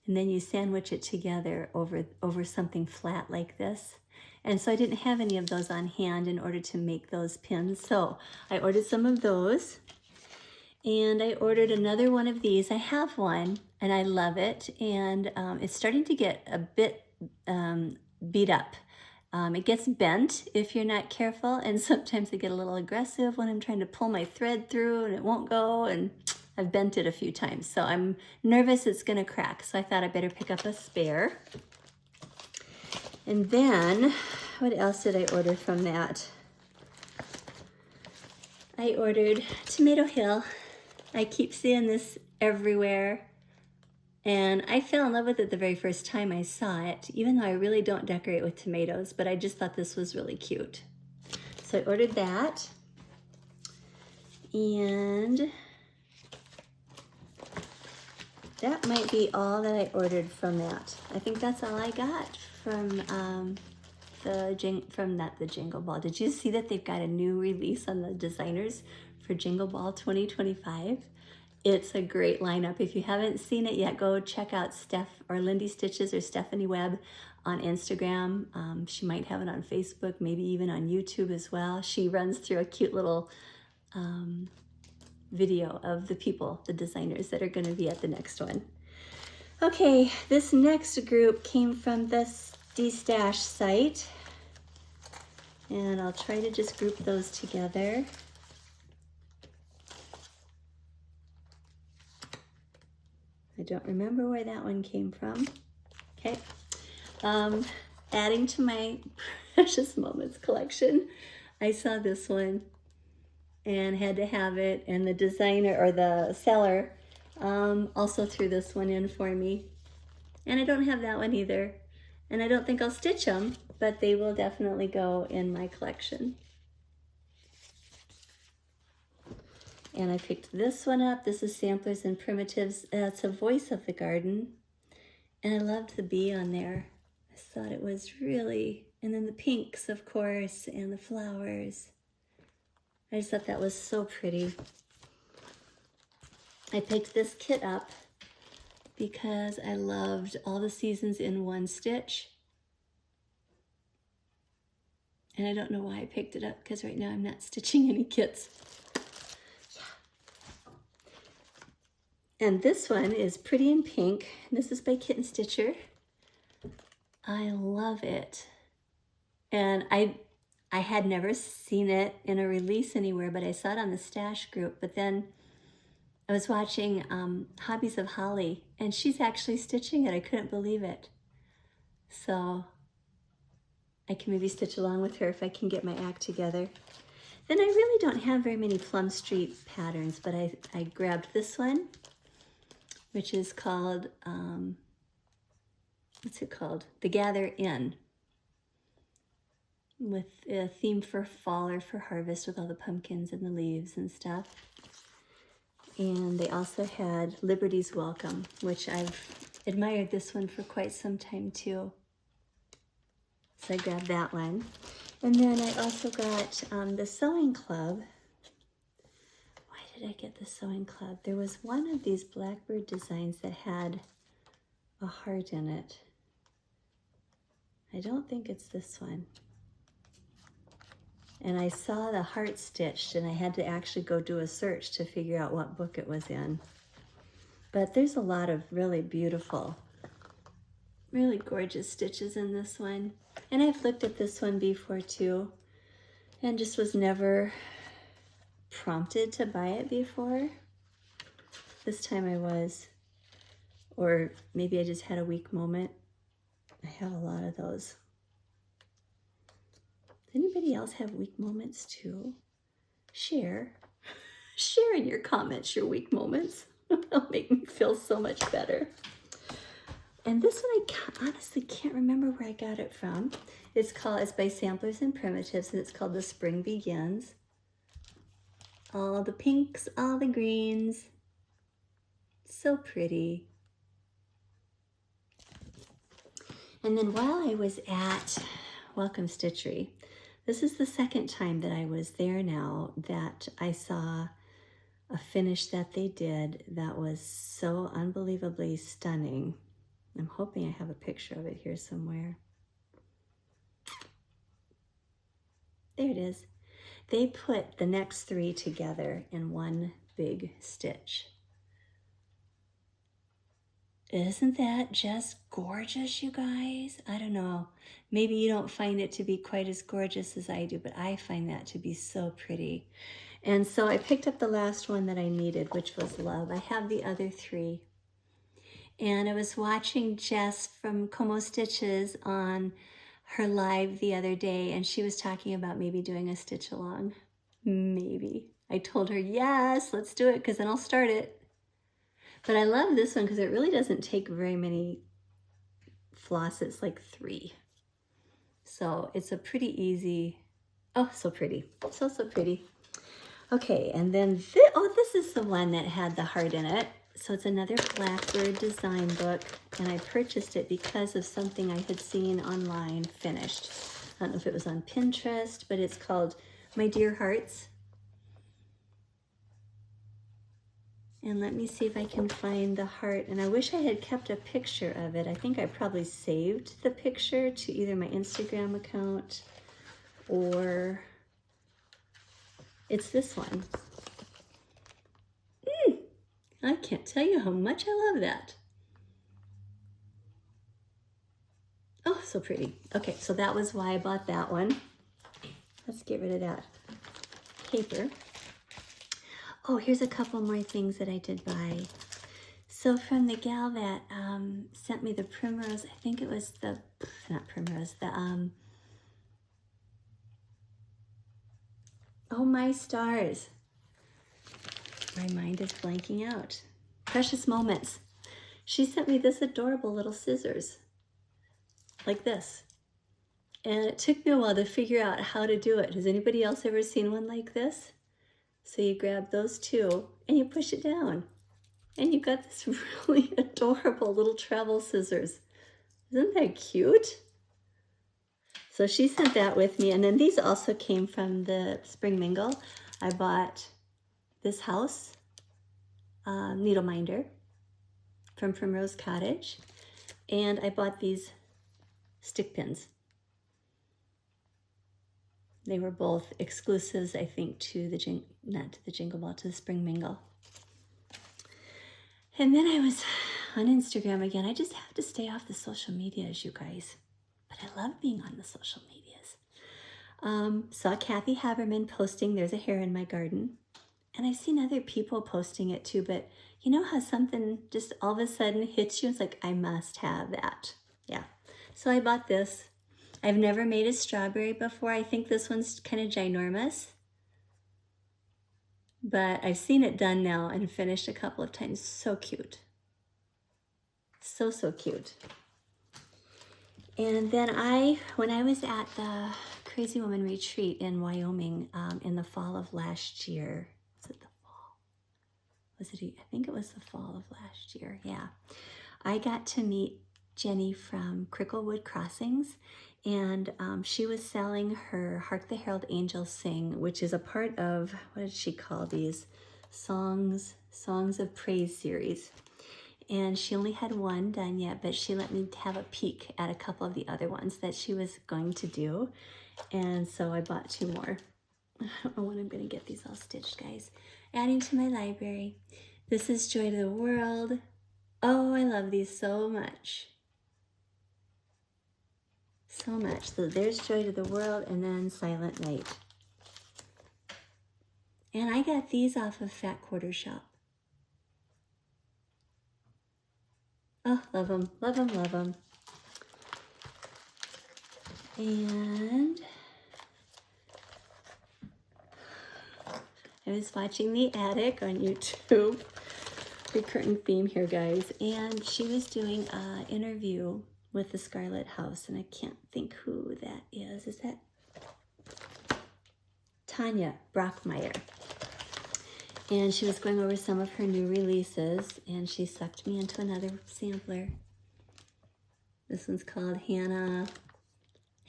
And then you sandwich it together over something flat like this. And so I didn't have any of those on hand in order to make those pins. So I ordered some of those. And I ordered another one of these. I have one and I love it. And it's starting to get a bit beat up. It gets bent if you're not careful. And sometimes I get a little aggressive when I'm trying to pull my thread through and it won't go. And I've bent it a few times. So I'm nervous it's gonna crack. So I thought I better pick up a spare. And then, what else did I order from that? I ordered Tomato Hill. I keep seeing this everywhere. And I fell in love with it the very first time I saw it, even though I really don't decorate with tomatoes, but I just thought this was really cute. So I ordered that. And that might be all that I ordered from that. I think that's all I got from the Jingle Ball. Did you see that they've got a new release on the designers for Jingle Ball 2025? It's a great lineup. If you haven't seen it yet, go check out Steph or Lindy Stitches or Stephanie Webb on Instagram. She might have it on Facebook, maybe even on YouTube as well. She runs through a cute little video of the people, the designers that are going to be at the next one. Okay, this next group came from this D-Stash site, and I'll try to just group those together. I don't remember where that one came from. Okay, adding to my Precious Moments collection, I saw this one and had to have it, and the designer or the seller also threw this one in for me. And I don't have that one either. And I don't think I'll stitch them, but they will definitely go in my collection. And I picked this one up. This is Samplers and Primitives. It's a Voice of the Garden. And I loved the bee on there. I thought it was really, and then the pinks, of course, and the flowers. I just thought that was so pretty. I picked this kit up because I loved all the seasons in one stitch. And I don't know why I picked it up, because right now I'm not stitching any kits. And this one is Pretty in Pink. This is by Kitten Stitcher. I love it. And I had never seen it in a release anywhere, but I saw it on the Stash group. But then I was watching Hobbies of Holly, and she's actually stitching it. I couldn't believe it. So I can maybe stitch along with her if I can get my act together. Then I really don't have very many Plum Street patterns, but I grabbed this one, which is called, what's it called? The Gather In, with a theme for fall or for harvest with all the pumpkins and the leaves and stuff. And they also had Liberty's Welcome, which I've admired this one for quite some time too. So I grabbed that one. And then I also got the Sewing Club. Why did I get the Sewing Club? There was one of these Blackbird designs that had a heart in it. I don't think it's this one. And I saw the heart stitched, and I had to actually go do a search to figure out what book it was in. But there's a lot of really beautiful, really gorgeous stitches in this one. And I've looked at this one before too, and just was never prompted to buy it before. This time I was, or maybe I just had a weak moment. I have a lot of those. Anybody else have weak moments too? Share in your comments your weak moments. It'll make me feel so much better. And this one I honestly can't remember where I got it from. It's by Samplers and Primitives, and it's called The Spring Begins. All the pinks, all the greens. So pretty. And then while I was at Welcome Stitchery. This is the second time that I was there now that I saw a finish that they did that was so unbelievably stunning. I'm hoping I have a picture of it here somewhere. There it is. They put the next three together in one big stitch. Isn't that just gorgeous, you guys? I don't know. Maybe you don't find it to be quite as gorgeous as I do, but I find that to be so pretty. And so I picked up the last one that I needed, which was Love. I have the other three. And I was watching Jess from Como Stitches on her live the other day, and she was talking about maybe doing a stitch along. Maybe. I told her, yes, let's do it, because then I'll start it. But I love this one because it really doesn't take very many floss. It's like 3. So it's a pretty easy, oh, so pretty. So pretty. Okay, and then, this is the one that had the heart in it. So it's another Blackbird design book, and I purchased it because of something I had seen online finished. I don't know if it was on Pinterest, but it's called My Dear Hearts. And let me see if I can find the heart. And I wish I had kept a picture of it. I think I probably saved the picture to either my Instagram account or it's this one. I can't tell you how much I love that. Oh, so pretty. Okay, so that was why I bought that one. Let's get rid of that paper. Oh, here's a couple more things that I did buy. So from the gal that sent me the primrose, I think it was the, not primrose, the, oh my stars. My mind is blanking out. Precious Moments. She sent me this adorable little scissors, like this. And it took me a while to figure out how to do it. Has anybody else ever seen one like this? So you grab those two and you push it down. And you got this really adorable little travel scissors. Isn't that cute? So she sent that with me. And then these also came from the Spring Mingle. I bought this house needle minder from Primrose Cottage. And I bought these stick pins. They were both exclusives, I think, to the, not to the Jingle Ball, to the Spring Mingle. And then I was on Instagram again. I just have to stay off the social medias, you guys. But I love being on the social medias. Saw Kathy Haberman posting, there's a hare in my garden. And I've seen other people posting it too, but you know how something just all of a sudden hits you? It's like, I must have that. Yeah. So I bought this. I've never made a strawberry before. I think this one's kind of ginormous. But I've seen it done now and finished a couple of times. So cute. So cute. And then when I was at the Crazy Woman Retreat in Wyoming in the fall of last year, was it the fall? I think it was the fall of last year, yeah. I got to meet Jenny from Cricklewood Crossings, and she was selling her Hark the Herald Angels Sing, which is a part of, what did she call these? Songs of Praise series. And she only had one done yet, but she let me have a peek at a couple of the other ones that she was going to do. And so I bought 2 more. I don't know when I'm going to get these all stitched, guys. Adding to my library. This is Joy to the World. Oh, I love these so much. So much. So there's Joy to the World and then Silent Night. And I got these off of Fat Quarter Shop. Oh, love them, love them, love them. And I was watching The Attic on YouTube. Recurring theme here, guys. And she was doing an interview with the Scarlet House, and I can't think who that is. Is that Tanya Brockmeyer? And she was going over some of her new releases, and she sucked me into another sampler. This one's called Hannah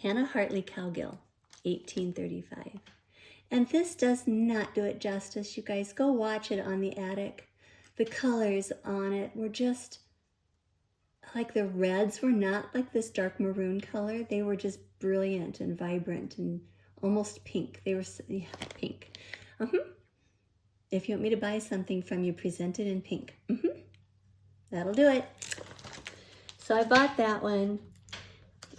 Hannah Hartley Cowgill, 1835. And this does not do it justice, you guys. Go watch it on the attic. The colors on it were just like the reds were not like this dark maroon color. They were just brilliant and vibrant and almost pink. They were, yeah, pink. If you want me to buy something from you, present it in pink. That'll do it. So I bought that one.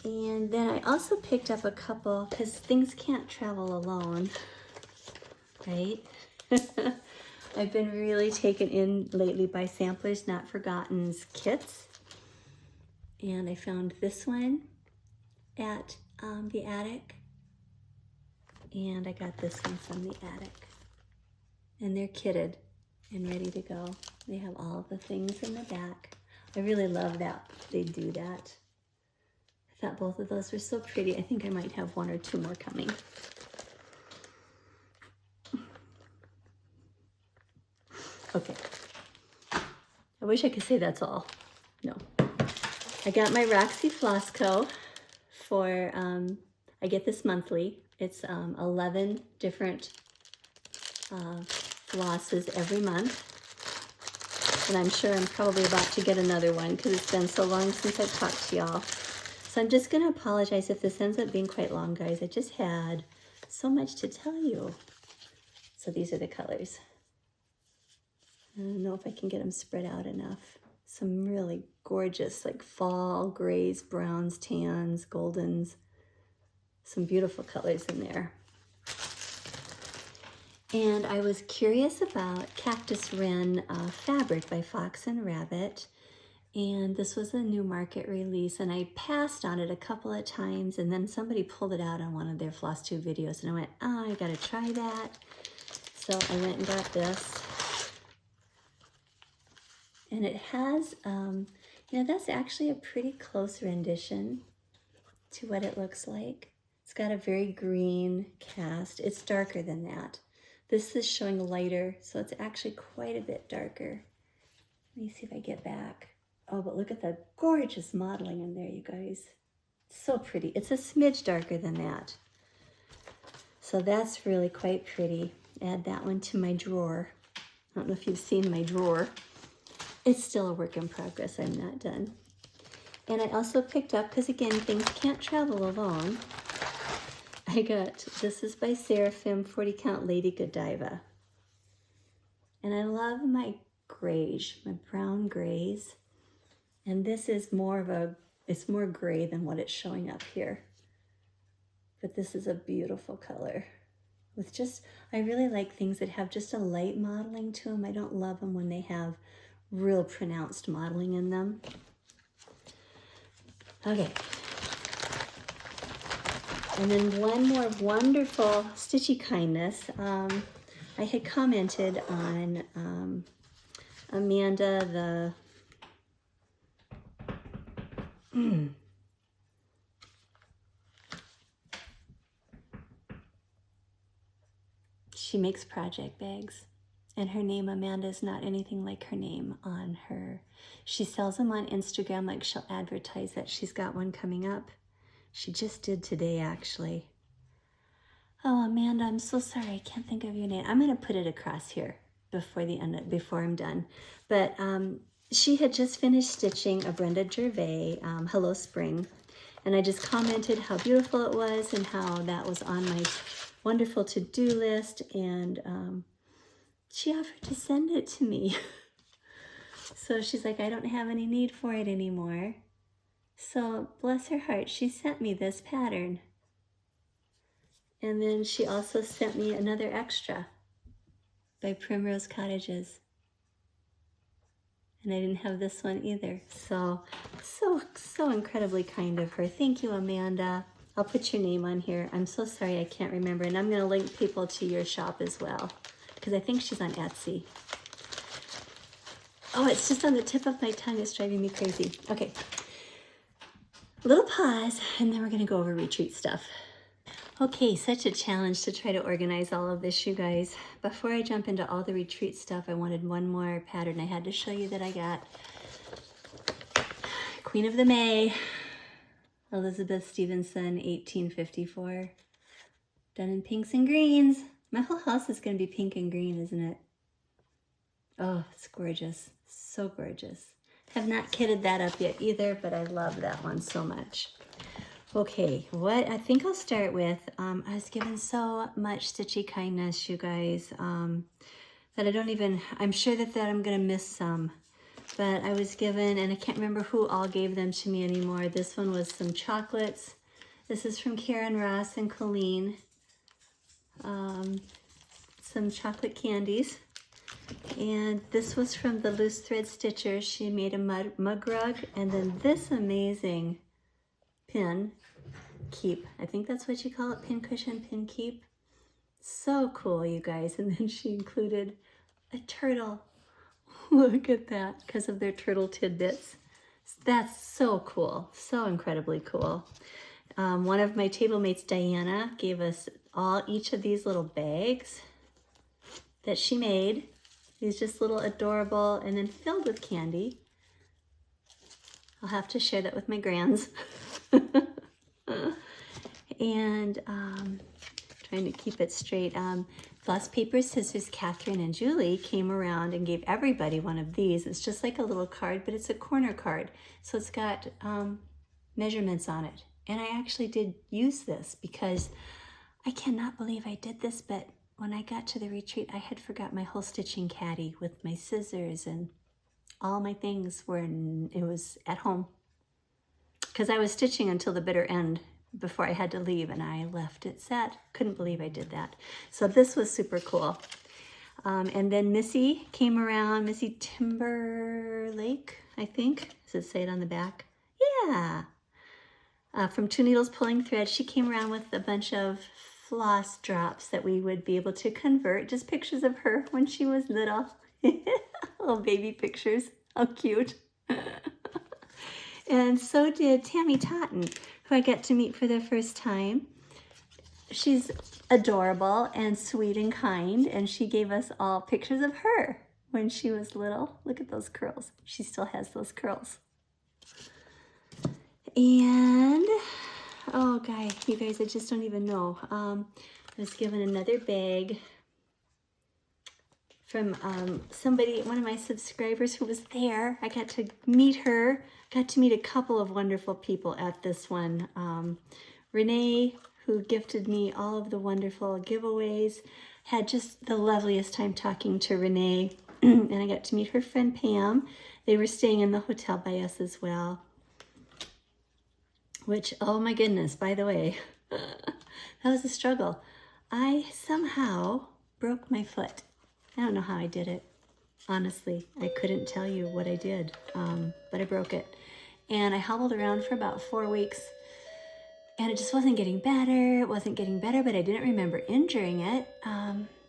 And then I also picked up a couple, because things can't travel alone, right? I've been really taken in lately by Samplers Not Forgotten's kits. And I found this one at the attic. And I got this one from the attic. And they're kitted and ready to go. They have all the things in the back. I really love that they do that. I thought both of those were so pretty. I think I might have one or two more coming. Okay. I wish I could say that's all. No. I got my Roxy Floss Co. for, I get this monthly. It's 11 different flosses every month. And I'm sure I'm probably about to get another one because it's been so long since I've talked to y'all. So I'm just going to apologize if this ends up being quite long, guys. I just had so much to tell you. So these are the colors. I don't know if I can get them spread out enough. Some really gorgeous, like fall, grays, browns, tans, goldens. Some beautiful colors in there. And I was curious about Cactus Wren fabric by Fox and Rabbit. And this was a new market release, and I passed on it a couple of times, and then somebody pulled it out on one of their Floss Tube videos, and I went, oh, I gotta try that. So I went and got this. And it has, you know, that's actually a pretty close rendition to what it looks like. It's got a very green cast. It's darker than that. This is showing lighter, so it's actually quite a bit darker. Let me see if I get back. Oh, but look at the gorgeous modeling in there, you guys. So pretty. It's a smidge darker than that. So that's really quite pretty. Add that one to my drawer. I don't know if you've seen my drawer. It's still a work in progress. I'm not done. And I also picked up, because again, things can't travel alone. I got, this is by Seraphim, 40 Count Lady Godiva. And I love my grays, my brown grays. And this is more of a, it's more gray than what it's showing up here. But this is a beautiful color. With just, I really like things that have just a light modeling to them. I don't love them when they have real pronounced modeling in them. Okay. And then one more wonderful stitchy kindness. I had commented on Amanda, the she makes project bags, and her name Amanda is not anything like her name on her. She sells them on Instagram, like she'll advertise that she's got one coming up. She just did today, actually. Oh, Amanda, I'm so sorry. I can't think of your name. I'm going to put it across here before the end, before I'm done. But she had just finished stitching a Brenda Gervais, Hello Spring. And I just commented how beautiful it was and how that was on my wonderful to-do list. And she offered to send it to me. So she's like, I don't have any need for it anymore. So bless her heart, she sent me this pattern. And then she also sent me another extra by Primrose Cottages. And I didn't have this one either. So incredibly kind of her. Thank you, Amanda. I'll put your name on here. I'm so sorry I can't remember. And I'm going to link people to your shop as well, because I think she's on Etsy. Oh, it's just on the tip of my tongue. It's driving me crazy. Okay. A little pause, and then we're going to go over retreat stuff. Okay, such a challenge to try to organize all of this, you guys. Before I jump into all the retreat stuff, I wanted one more pattern. I had to show you that I got Queen of the May Elizabeth Stevenson, 1854. Done in pinks and greens. My whole house is going to be pink and green, isn't it? Oh, it's gorgeous. So gorgeous. Have not kitted that up yet either, but I love that one so much. Okay, what I think I'll start with, I was given so much stitchy kindness, you guys, that I don't even, I'm sure that I'm going to miss some. But I was given, and I can't remember who all gave them to me anymore. This one was some chocolates. This is from Kiralyns and Colleen. Some chocolate candies. And this was from the Loose Thread Stitcher. She made a mug rug. And then this amazing pin keep. I think that's what you call it, pin cushion, pin keep. So cool, you guys. And then she included a turtle. Look at that, because of their turtle tidbits. That's so cool, so incredibly cool. One of my table mates, Diana, gave us each of these little bags that she made. These just little adorable, and then filled with candy. I'll have to share that with my grands. And trying to keep it straight. Floss, Paper, Scissors, Catherine, and Julie came around and gave everybody one of these. It's just like a little card, but it's a corner card. So it's got measurements on it. And I actually did use this because I cannot believe I did this, but when I got to the retreat, I had forgot my whole stitching caddy with my scissors, and all my things it was at home. Because I was stitching until the bitter end before I had to leave, and I left it set. Couldn't believe I did that. So this was super cool. And then Missy came around, Missy Timberlake, I think. Does it say it on the back? Yeah. From Two Needles Pulling Thread, she came around with a bunch of floss drops that we would be able to convert. Just pictures of her when she was little. Little baby pictures. How cute. And so did Tammy Totten, who I got to meet for the first time. She's adorable and sweet and kind, and she gave us all pictures of her when she was little. Look at those curls. She still has those curls. And, oh, you guys, I just don't even know. I was given another bag from somebody, one of my subscribers who was there. I got to meet her. Got to meet a couple of wonderful people at this one. Renee, who gifted me all of the wonderful giveaways. Had just the loveliest time talking to Renee. And I got to meet her friend Pam. They were staying in the hotel by us as well. Which, oh my goodness, by the way, that was a struggle. I somehow broke my foot. I don't know how I did it. Honestly, I couldn't tell you what I did, but I broke it. And I hobbled around for about 4 weeks, and it just wasn't getting better. It wasn't getting better, but I didn't remember injuring it.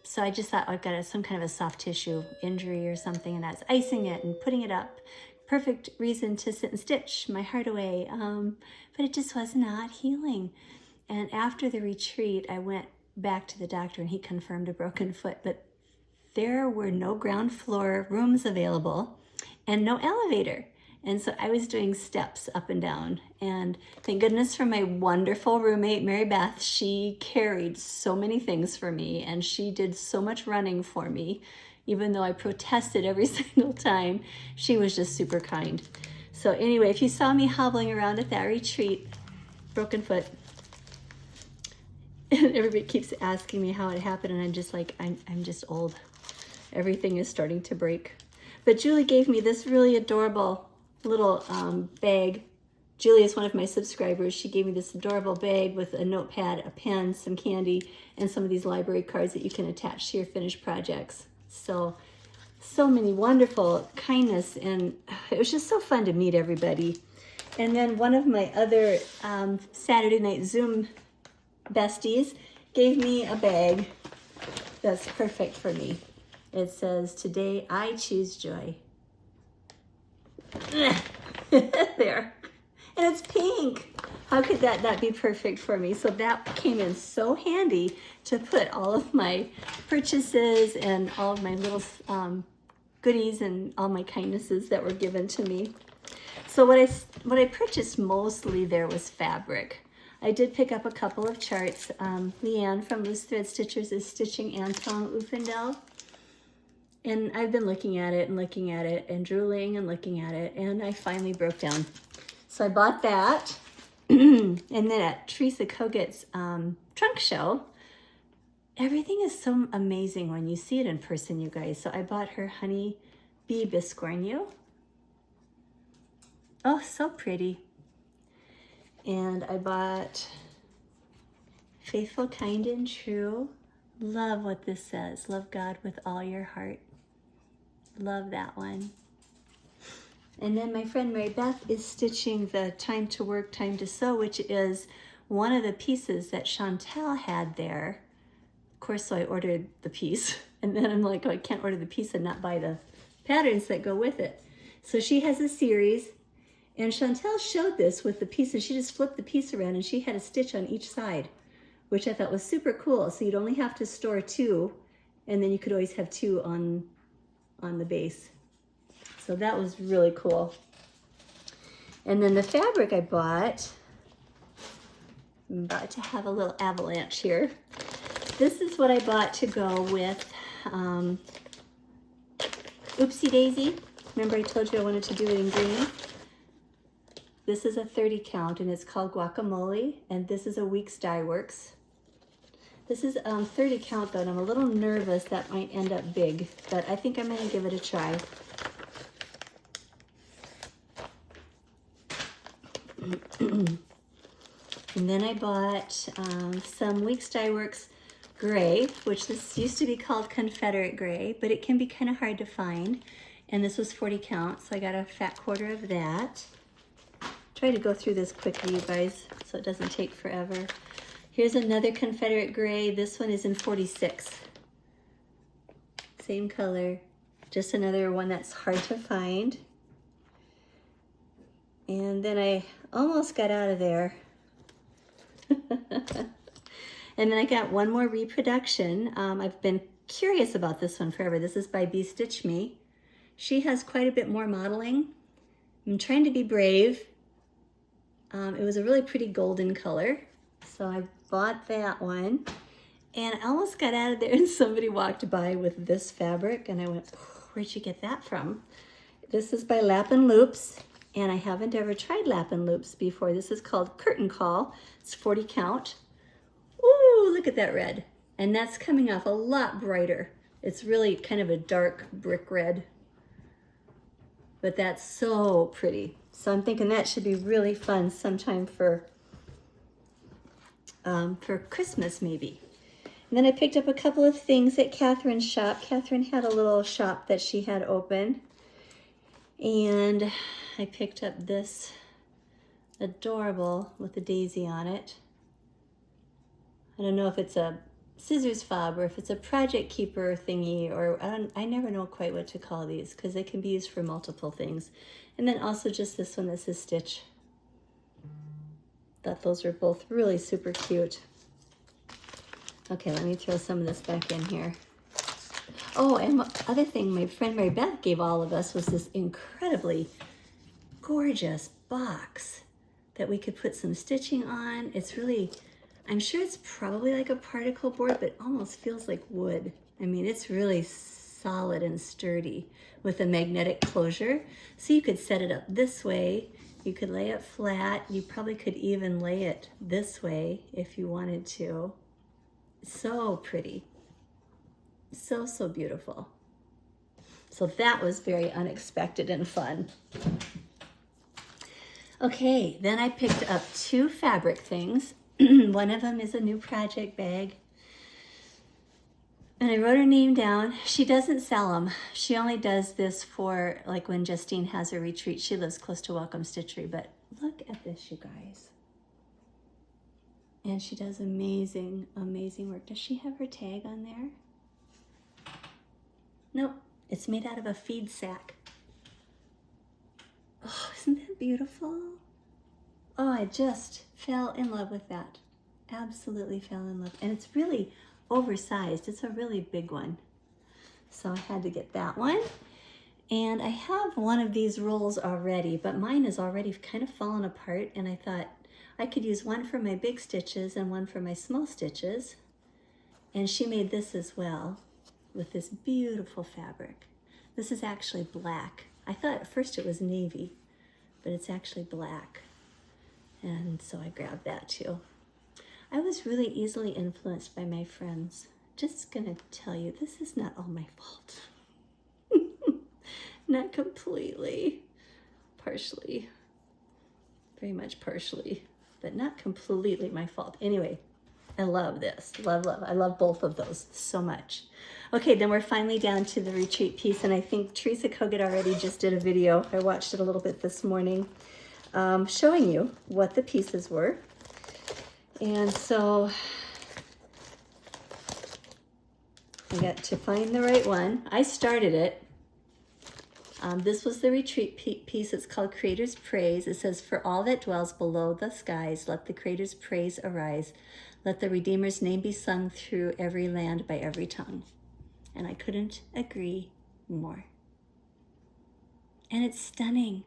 So I just thought I've got some kind of a soft tissue injury or something, and that's icing it and putting it up. Perfect reason to sit and stitch my heart away, but it just was not healing. And after the retreat, I went back to the doctor, and he confirmed a broken foot, but there were no ground floor rooms available and no elevator. And so I was doing steps up and down. And thank goodness for my wonderful roommate, Mary Beth. She carried so many things for me, and she did so much running for me. Even though I protested every single time, she was just super kind. So anyway, if you saw me hobbling around at that retreat, broken foot, and everybody keeps asking me how it happened, and I'm just like, I'm just old. Everything is starting to break. But Julie gave me this really adorable little bag. Julie is one of my subscribers. She gave me this adorable bag with a notepad, a pen, some candy, and some of these library cards that you can attach to your finished projects. So many wonderful kindness, and it was just so fun to meet everybody. And then one of my other Saturday night Zoom besties gave me a bag that's perfect for me. It says, "Today I choose joy." There. And it's pink. How could that not be perfect for me? So that came in so handy to put all of my purchases and all of my little goodies and all my kindnesses that were given to me. So what I purchased mostly there was fabric. I did pick up a couple of charts. Leanne from Loose Thread Stitchers is stitching Anton Uffendell. And I've been looking at it and drooling and looking at it, and I finally broke down. So I bought that. And then at Teresa Koget's trunk show, everything is so amazing when you see it in person, you guys. So I bought her Honey Bee Biscornu. Oh, so pretty. And I bought Faithful, Kind, and True. Love what this says. Love God with all your heart. Love that one. And then my friend Mary Beth is stitching the Time to Work, Time to Sew, which is one of the pieces that Chantel had there. Of course, so I ordered the piece. And then I'm like, oh, I can't order the piece and not buy the patterns that go with it. So she has a series. And Chantel showed this with the pieces. She just flipped the piece around and she had a stitch on each side, which I thought was super cool. So you'd only have to store 2, and then you could always have 2 on the base. So that was really cool. And then the fabric I bought, I'm about to have a little avalanche here. This is what I bought to go with Oopsie Daisy. Remember I told you I wanted to do it in green? This is a 30 count and it's called Guacamole, and this is a Weeks Dye Works. This is 30 count though, and I'm a little nervous that might end up big, but I think I'm gonna give it a try. And then I bought some Weeks Dye Works gray, which this used to be called Confederate gray, but it can be kind of hard to find. And this was 40 count, so I got a fat quarter of that. Try to go through this quickly, you guys, so it doesn't take forever. Here's another Confederate gray. This one is in 46. Same color, just another one that's hard to find. And then I almost got out of there. And then I got one more reproduction. I've been curious about this one forever. This is by B Stitch Me. She has quite a bit more modeling. I'm trying to be brave. It was a really pretty golden color, so I bought that one. And I almost got out of there and somebody walked by with this fabric and I went, oh, where'd you get that from? This is by Lap and Loops, and I haven't ever tried Lap and Loops before. This is called Curtain Call. It's 40 count. Ooh, look at that red. And that's coming off a lot brighter. It's really kind of a dark brick red, but that's so pretty. So I'm thinking that should be really fun sometime for Christmas maybe. And then I picked up a couple of things at Catherine's shop. Catherine had a little shop that she had open. And I picked up this adorable with a daisy on it. I don't know if it's a scissors fob or if it's a project keeper thingy, or I never know quite what to call these because they can be used for multiple things. And then also just this one that says Stitch. Thought those were both really super cute. Okay, let me throw some of this back in here. Oh, and the other thing my friend Mary Beth gave all of us was this incredibly gorgeous box that we could put some stitching on. It's really, I'm sure it's probably like a particle board, but almost feels like wood. I mean, it's really solid and sturdy with a magnetic closure. So you could set it up this way. You could lay it flat. You probably could even lay it this way if you wanted to. So pretty. So, so beautiful. So that was very unexpected and fun. Okay, then I picked up 2 fabric things. One of them is a new project bag. And I wrote her name down. She doesn't sell them. She only does this for like when Justine has her retreat. She lives close to Welcome Stitchery, but look at this, you guys. And she does amazing, amazing work. Does she have her tag on there? Nope, it's made out of a feed sack. Oh, isn't that beautiful? Oh, I just fell in love with that. Absolutely fell in love. And it's really oversized. It's a really big one. So I had to get that one. And I have one of these rolls already, but mine is already kind of fallen apart, and I thought I could use one for my big stitches and one for my small stitches. And she made this as well with this beautiful fabric. This is actually black. I thought at first it was navy, but it's actually black. And so I grabbed that too. I was really easily influenced by my friends. Just gonna tell you, this is not all my fault. Not completely, partially, very much partially, but not completely my fault. Anyway, I love this, love. I love both of those so much. Okay, then we're finally down to the retreat piece, and I think Teresa Kogut already just did a video. I watched it a little bit this morning, showing you what the pieces were. And so I got to find the right one. I started it. This was the retreat piece. It's called Creator's Praise. It says, for all that dwells below the skies, let the Creator's praise arise. Let the Redeemer's name be sung through every land by every tongue. And I couldn't agree more. And it's stunning.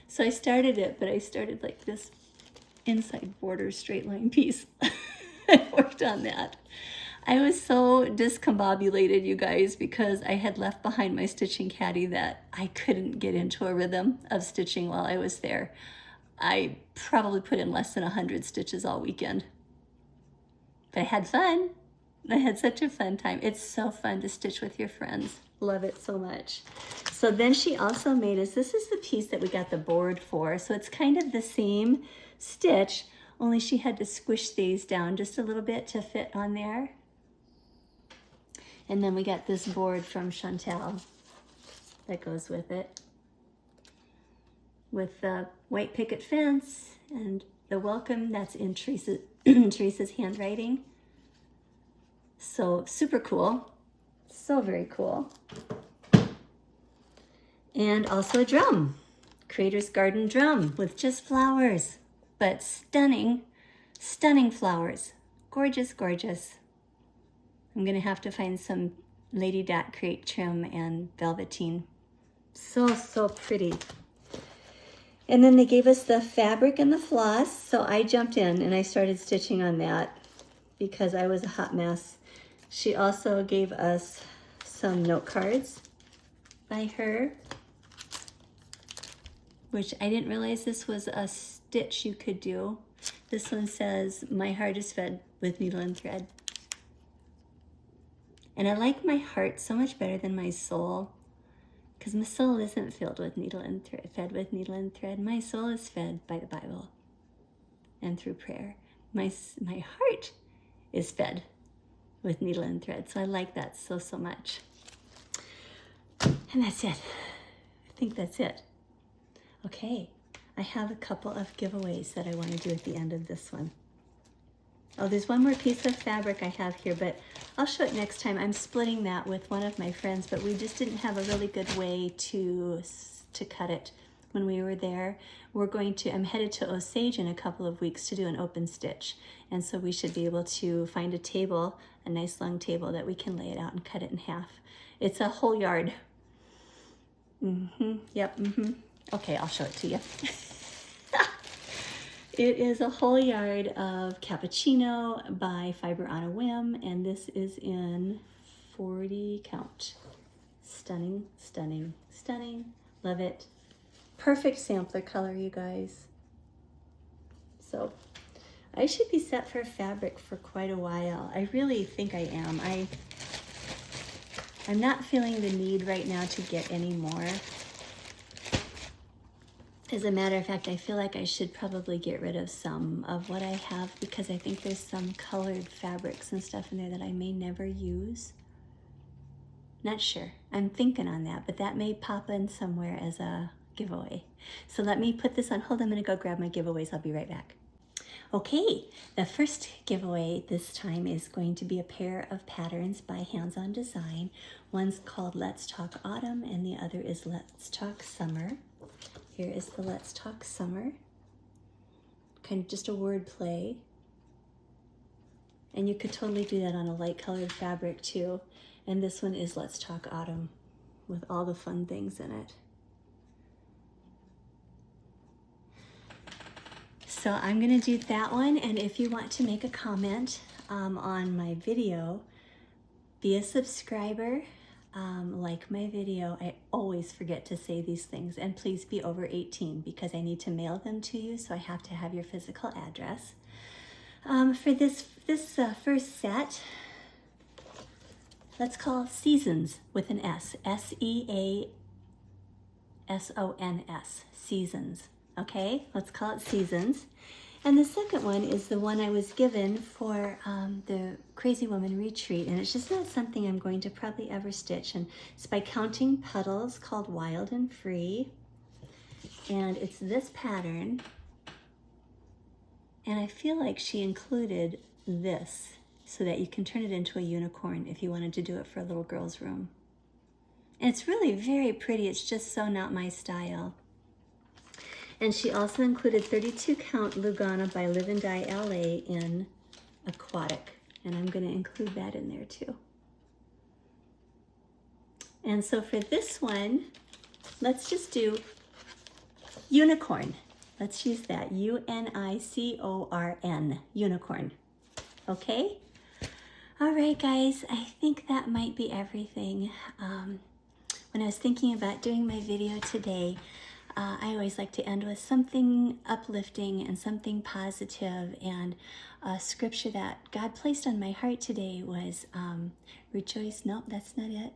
So I started it, but I started like this inside border straight line piece. I worked on that. I was so discombobulated, you guys, because I had left behind my stitching caddy that I couldn't get into a rhythm of stitching while I was there. I probably put in less than 100 stitches all weekend. But I had fun. I had such a fun time. It's so fun to stitch with your friends. Love it so much. So then she also made us, this is the piece that we got the board for. So it's kind of the same stitch, only she had to squish these down just a little bit to fit on there. And then we got this board from Chantel that goes with it, with the white picket fence and the welcome that's in Teresa's handwriting. So super cool, so very cool. And also a drum, Creator's Garden drum with just flowers, but stunning, stunning flowers. Gorgeous, gorgeous. I'm gonna have to find some Lady Dot crepe trim and velveteen. So, so pretty. And then they gave us the fabric and the floss, so I jumped in and I started stitching on that because I was a hot mess. She also gave us some note cards by her, which I didn't realize this was a stitch you could do. This one says, my heart is fed with needle and thread. And I like my heart so much better than my soul, because my soul isn't filled with needle and thread, fed with needle and thread. My soul is fed by the Bible and through prayer. My heart is fed with needle and thread. So I like that so, so much. And that's it. I think that's it. Okay, I have a couple of giveaways that I want to do at the end of this one. Oh, there's one more piece of fabric I have here, but I'll show it next time. I'm splitting that with one of my friends, but we just didn't have a really good way to cut it when we were there. I'm headed to Osage in a couple of weeks to do an open stitch. And so we should be able to find a table, a nice long table that we can lay it out and cut it in half. It's a whole yard. Yep. Okay, I'll show it to you. It is a whole yard of cappuccino by Fiber on a Whim, and this is in 40 count. Stunning, stunning, stunning. Love it. Perfect sampler color, you guys. So I should be set for fabric for quite a while. I really think I am. I'm not feeling the need right now to get any more. As a matter of fact, I feel like I should probably get rid of some of what I have because I think there's some colored fabrics and stuff in there that I may never use. Not sure. I'm thinking on that, but that may pop in somewhere as a giveaway. So let me put this on hold. I'm going to go grab my giveaways. I'll be right back. Okay, the first giveaway this time is going to be a pair of patterns by Hands On Design. One's called Let's Talk Autumn and the other is Let's Talk Summer. Here is the Let's Talk Summer, kind of just a word play. And you could totally do that on a light colored fabric too. And this one is Let's Talk Autumn. with all the fun things in it. So I'm gonna do that one, and if you want to make a comment on my video, be a subscriber, like my video. I always forget to say these things, and please be over 18 because I need to mail them to you, so I have to have your physical address. For this first set, let's call Seasons with an S, S-E-A-S-O-N-S, Seasons. Okay, let's call it Seasons. And the second one is the one I was given for the Crazy Woman Retreat, and it's just not something I'm going to probably ever stitch. And it's by Counting Petals, called Wild and Free. And it's this pattern. And I feel like she included this so that you can turn it into a unicorn if you wanted to do it for a little girl's room. And it's really very pretty. It's just so not my style. And she also included 32 count Lugana by Live and Die LA in Aquatic. And I'm going to include that in there too. And so for this one, let's just do unicorn. Let's use that, U-N-I-C-O-R-N, unicorn. Okay? All right, guys, I think that might be everything. When I was thinking about doing my video today, I always like to end with something uplifting and something positive, and a scripture that God placed on my heart today was rejoice. No, that's not it.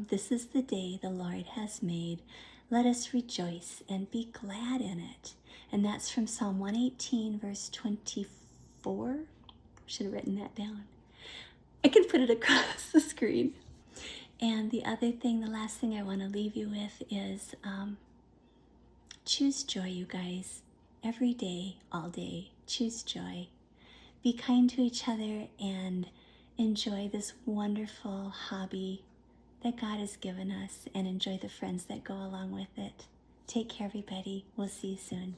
This is the day the Lord has made. Let us rejoice and be glad in it. And that's from Psalm 118, verse 24. Should have written that down. I can put it across the screen. And the other thing, the last thing I want to leave you with is choose joy, you guys. Every day, all day, choose joy. Be kind to each other and enjoy this wonderful hobby that God has given us, and enjoy the friends that go along with it. Take care, everybody. We'll see you soon.